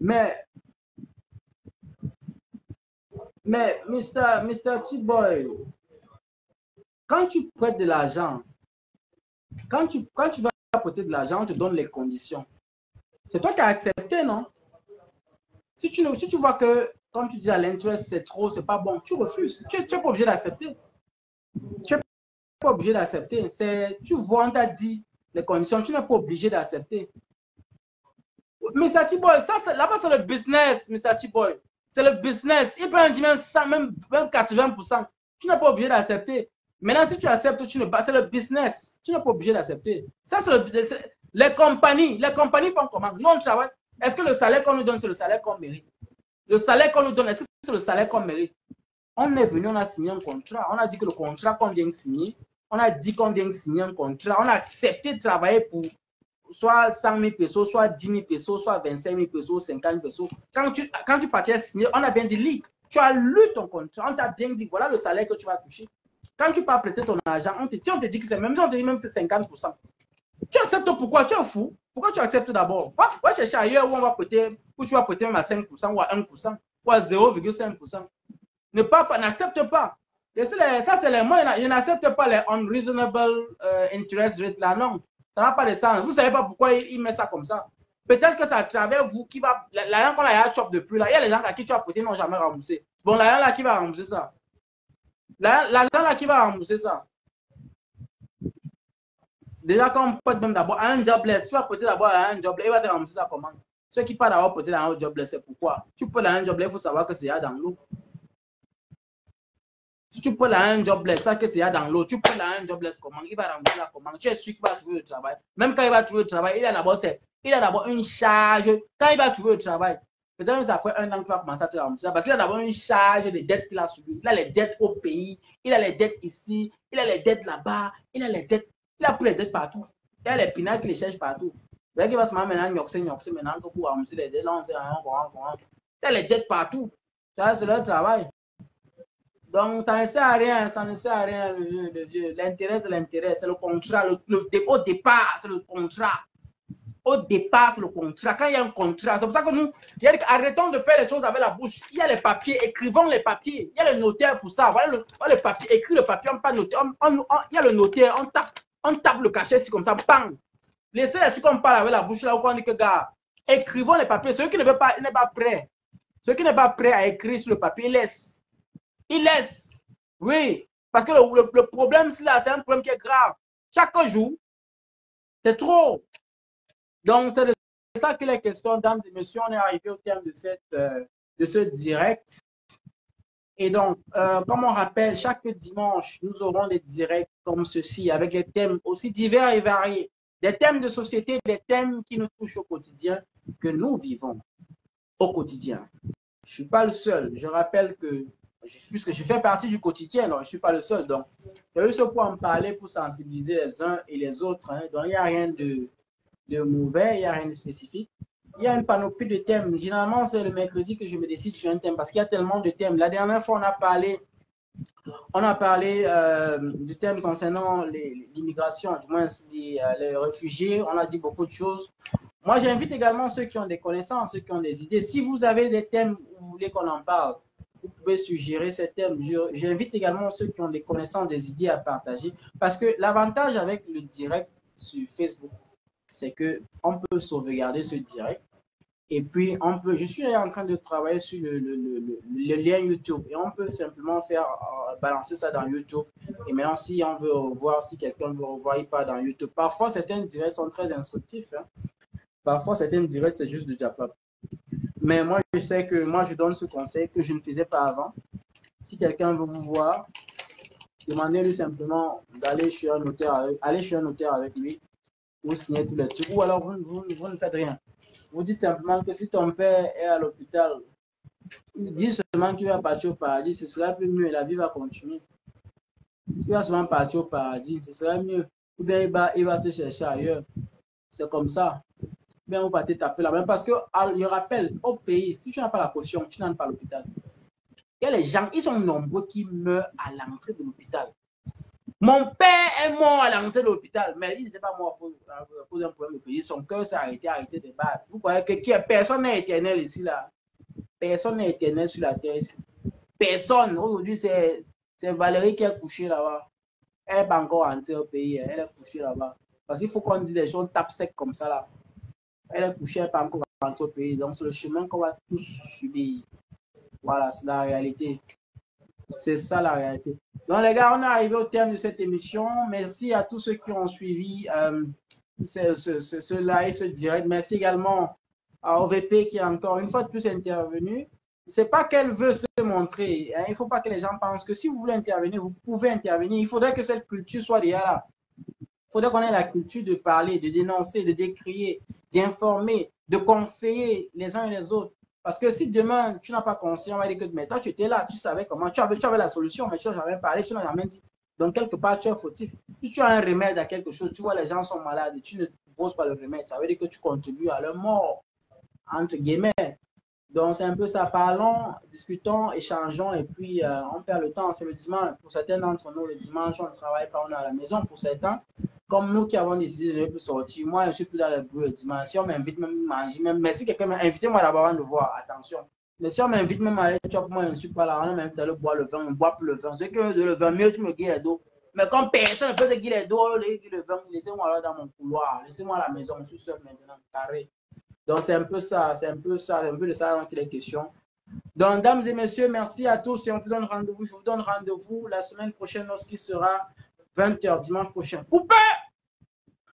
Mais Mr. T-Boy, quand tu prêtes de l'argent, quand tu vas prêter de l'argent, on te donne les conditions. C'est toi qui as accepté, non? Si tu vois que, quand tu dis à l'intérêt, c'est trop, c'est pas bon, tu refuses. Tu n'es pas obligé d'accepter. Tu n'es pas obligé d'accepter. Tu vois, on t'a dit les conditions, tu n'es pas obligé d'accepter. Mr. T-Boy, là-bas, c'est le business, Mr. T-Boy. C'est le business. Il peut en dire même 100, même 80%. Tu n'es pas obligé d'accepter. Maintenant, si tu acceptes, c'est le business. Tu n'es pas obligé d'accepter. Ça, c'est les compagnies font comment? Nous, on travaille. Est-ce que le salaire qu'on nous donne, c'est le salaire qu'on mérite? Le salaire qu'on nous donne, est-ce que c'est le salaire qu'on mérite? On est venu, on a signé un contrat. On a dit que le contrat qu'on vient de signer, on a dit qu'on vient de signer un contrat. On a accepté de travailler pour soit 100 000 pesos, soit 10 000 pesos, soit 25 000 pesos, 50 000 pesos. Quand tu partais signer, on a bien dit, lis, tu as lu ton contrat, on t'a bien dit, voilà le salaire que tu vas toucher. Quand tu pars prêter ton argent, on te dit que c'est même, on te dit même c'est 50%. Tu acceptes pourquoi? Tu es fou. Pourquoi tu acceptes d'abord? Va chercher ailleurs où on va prêter, où tu vas prêter même à 5% ou à 1% ou à 0,5%. N'accepte pas. Ça, c'est les moyens. Je n'accepte pas les unreasonable interest rate là, non. Ça n'a pas de sens. Vous ne savez pas pourquoi il met ça comme ça. Peut-être que c'est à travers vous qui va. L'argent qu'on a chop depuis là, il y a les gens à qui tu as prêté n'ont jamais remboursé. Bon, l'argent là qui va rembourser ça? L'argent là qui va rembourser ça? Déjà, quand on prête même d'abord à un jobless, tu vas prêter d'abord à un jobless, il va te rembourser ça comment? Ceux qui partent d'abord prêter dans un jobless, c'est pourquoi? Tu prêtes à un jobless, il faut savoir que c'est là dans l'eau. Si tu prends un jobless, ça que c'est dans l'eau, tu prends un jobless comment? Il va rembourser la commande. Tu es sûr qu'il va trouver le travail. Même quand il va trouver le travail, il a d'abord une charge. Quand il va trouver le travail, peut-être après un an, tu vas commencer à te rembourser. Parce qu'il a d'abord une charge de dettes qu'il a subies. Il a les dettes au pays, il a les dettes ici, il a les dettes là-bas, il a les dettes, il a pris les dettes partout. Il a les pinards qui les cherchent partout. Là, il va se mettre maintenant, maintenant, pour rembourser les dettes. Là, on sait rien, il a les dettes partout. Ça, c'est leur travail. Donc, ça ne sert à rien, le vieux. L'intérêt, c'est l'intérêt, c'est le contrat. Au départ, c'est le contrat. Au départ, c'est le contrat. Quand il y a un contrat, c'est pour ça que nous, arrêtons de faire les choses avec la bouche. Il y a les papiers, écrivons les papiers. Il y a le notaire pour ça. Voilà le papier, écris le papier, on pas noter. Il y a le notaire, on tape le cachet, c'est comme ça, bang. Laissez les trucs qu'on parle avec la bouche, là où on dit que, gars, écrivons les papiers. Celui qui ne veut pas, il n'est pas prêt. Celui qui n'est pas prêt à écrire sur le papier, il laisse. Il laisse. Oui. Parce que le problème, c'est un problème qui est grave. Chaque jour, c'est trop. Donc, c'est de ça qu'il est question, dames et messieurs. On est arrivé au terme de ce direct. Et donc, comme on rappelle, chaque dimanche, nous aurons des directs comme ceci, avec des thèmes aussi divers et variés. Des thèmes de société, des thèmes qui nous touchent au quotidien, que nous vivons au quotidien. Je ne suis pas le seul. Je rappelle que puisque je fais partie du quotidien, donc je ne suis pas le seul. Donc, c'est juste pour en parler, pour sensibiliser les uns et les autres. Hein. Donc, il n'y a rien de mauvais, il n'y a rien de spécifique. Il y a une panoplie de thèmes. Généralement, c'est le mercredi que je me décide sur un thème parce qu'il y a tellement de thèmes. La dernière fois, on a parlé du thème concernant l'immigration, du moins les réfugiés. On a dit beaucoup de choses. Moi, j'invite également ceux qui ont des connaissances, ceux qui ont des idées. Si vous avez des thèmes où vous voulez qu'on en parle, vous pouvez suggérer ces thèmes. J'invite également ceux qui ont des connaissances, des idées à partager. Parce que l'avantage avec le direct sur Facebook, c'est qu'on peut sauvegarder ce direct. Et puis, je suis en train de travailler sur le lien YouTube. Et on peut simplement faire balancer ça dans YouTube. Et maintenant, si on veut voir, si quelqu'un veut revoir, il part dans YouTube. Parfois, certains directs sont très instructifs. Hein. Parfois, certains directs, c'est juste du diapap. Mais moi, je sais que moi, je donne ce conseil que je ne faisais pas avant. Si quelqu'un veut vous voir, Demandez-lui simplement d'aller chez un notaire, avec lui, vous signez tous les trucs, ou alors vous ne faites rien. Vous dites simplement que si ton père est à l'hôpital, dis seulement qu'il va partir au paradis, ce sera plus mieux, la vie va continuer. S'il va seulement partir au paradis, ce sera mieux. Ou bien il va se chercher ailleurs. C'est comme ça. Ou bien vous partez taper la main. Parce que, je rappelle, au pays, si tu n'as pas la caution, tu n'entres pas à l'hôpital. Il y a les gens, ils sont nombreux qui meurent à l'entrée de l'hôpital. Mon père est mort à l'entrée de l'hôpital, mais il n'était pas mort pour un problème de pays. Son cœur s'est arrêté de battre. Vous croyez que personne n'est éternel ici, là? Personne n'est éternel sur la terre ici. Personne. Aujourd'hui, c'est Valérie qui est couchée là-bas. Elle n'est pas encore rentrée au pays. Elle est couchée là-bas. Parce qu'il faut qu'on dise des choses tape sec comme ça là. Elle est couchée, elle n'est pas encore rentrée au pays. Donc, c'est le chemin qu'on va tous subir. Voilà, c'est la réalité. C'est ça la réalité. Donc, les gars, on est arrivé au terme de cette émission. Merci à tous ceux qui ont suivi ce live, ce direct. Merci également à OVP qui est encore une fois de plus intervenu. C'est pas qu'elle veut se montrer. Hein. Il ne faut pas que les gens pensent que si vous voulez intervenir, vous pouvez intervenir. Il faudrait que cette culture soit déjà là. Il faudrait qu'on ait la culture de parler, de dénoncer, de décrier, d'informer, de conseiller les uns et les autres. Parce que si demain, tu n'as pas conscience, on va dire que mais toi, tu étais là, tu savais comment, tu avais la solution, mais tu n'as jamais parlé, tu n'as jamais dit. Donc, quelque part, tu es fautif. Si tu as un remède à quelque chose, tu vois, les gens sont malades et tu ne poses pas le remède, ça veut dire que tu contribues à leur mort, entre guillemets. Donc, c'est un peu ça. Parlons, discutons, échangeons et puis on perd le temps. C'est le dimanche. Pour certains d'entre nous, le dimanche, on ne travaille pas, on est à la maison. Pour certains, comme nous qui avons décidé de ne plus sortir, moi, je suis plus dans le bruit le dimanche. Si on m'invite même à manger, même, mais si quelqu'un m'a invité, moi d'abord avant de voir, attention. Mais si on m'invite même à aller chop, moi, je ne suis pas là. On m'invite à aller boire le vin, on ne boit plus le vin. C'est que le vin, mieux, tu me guilles les dos. Mais comme personne ne peut te guiller les dos, le vin, laissez-moi là dans mon couloir. Laissez-moi à la maison, je suis seul maintenant, carré. Donc, c'est un peu ça, c'est un peu de ça dont il est question. Donc, dames et messieurs, merci à tous et on vous donne rendez-vous. Je vous donne rendez-vous la semaine prochaine lorsqu'il sera 20h dimanche prochain. Coupez!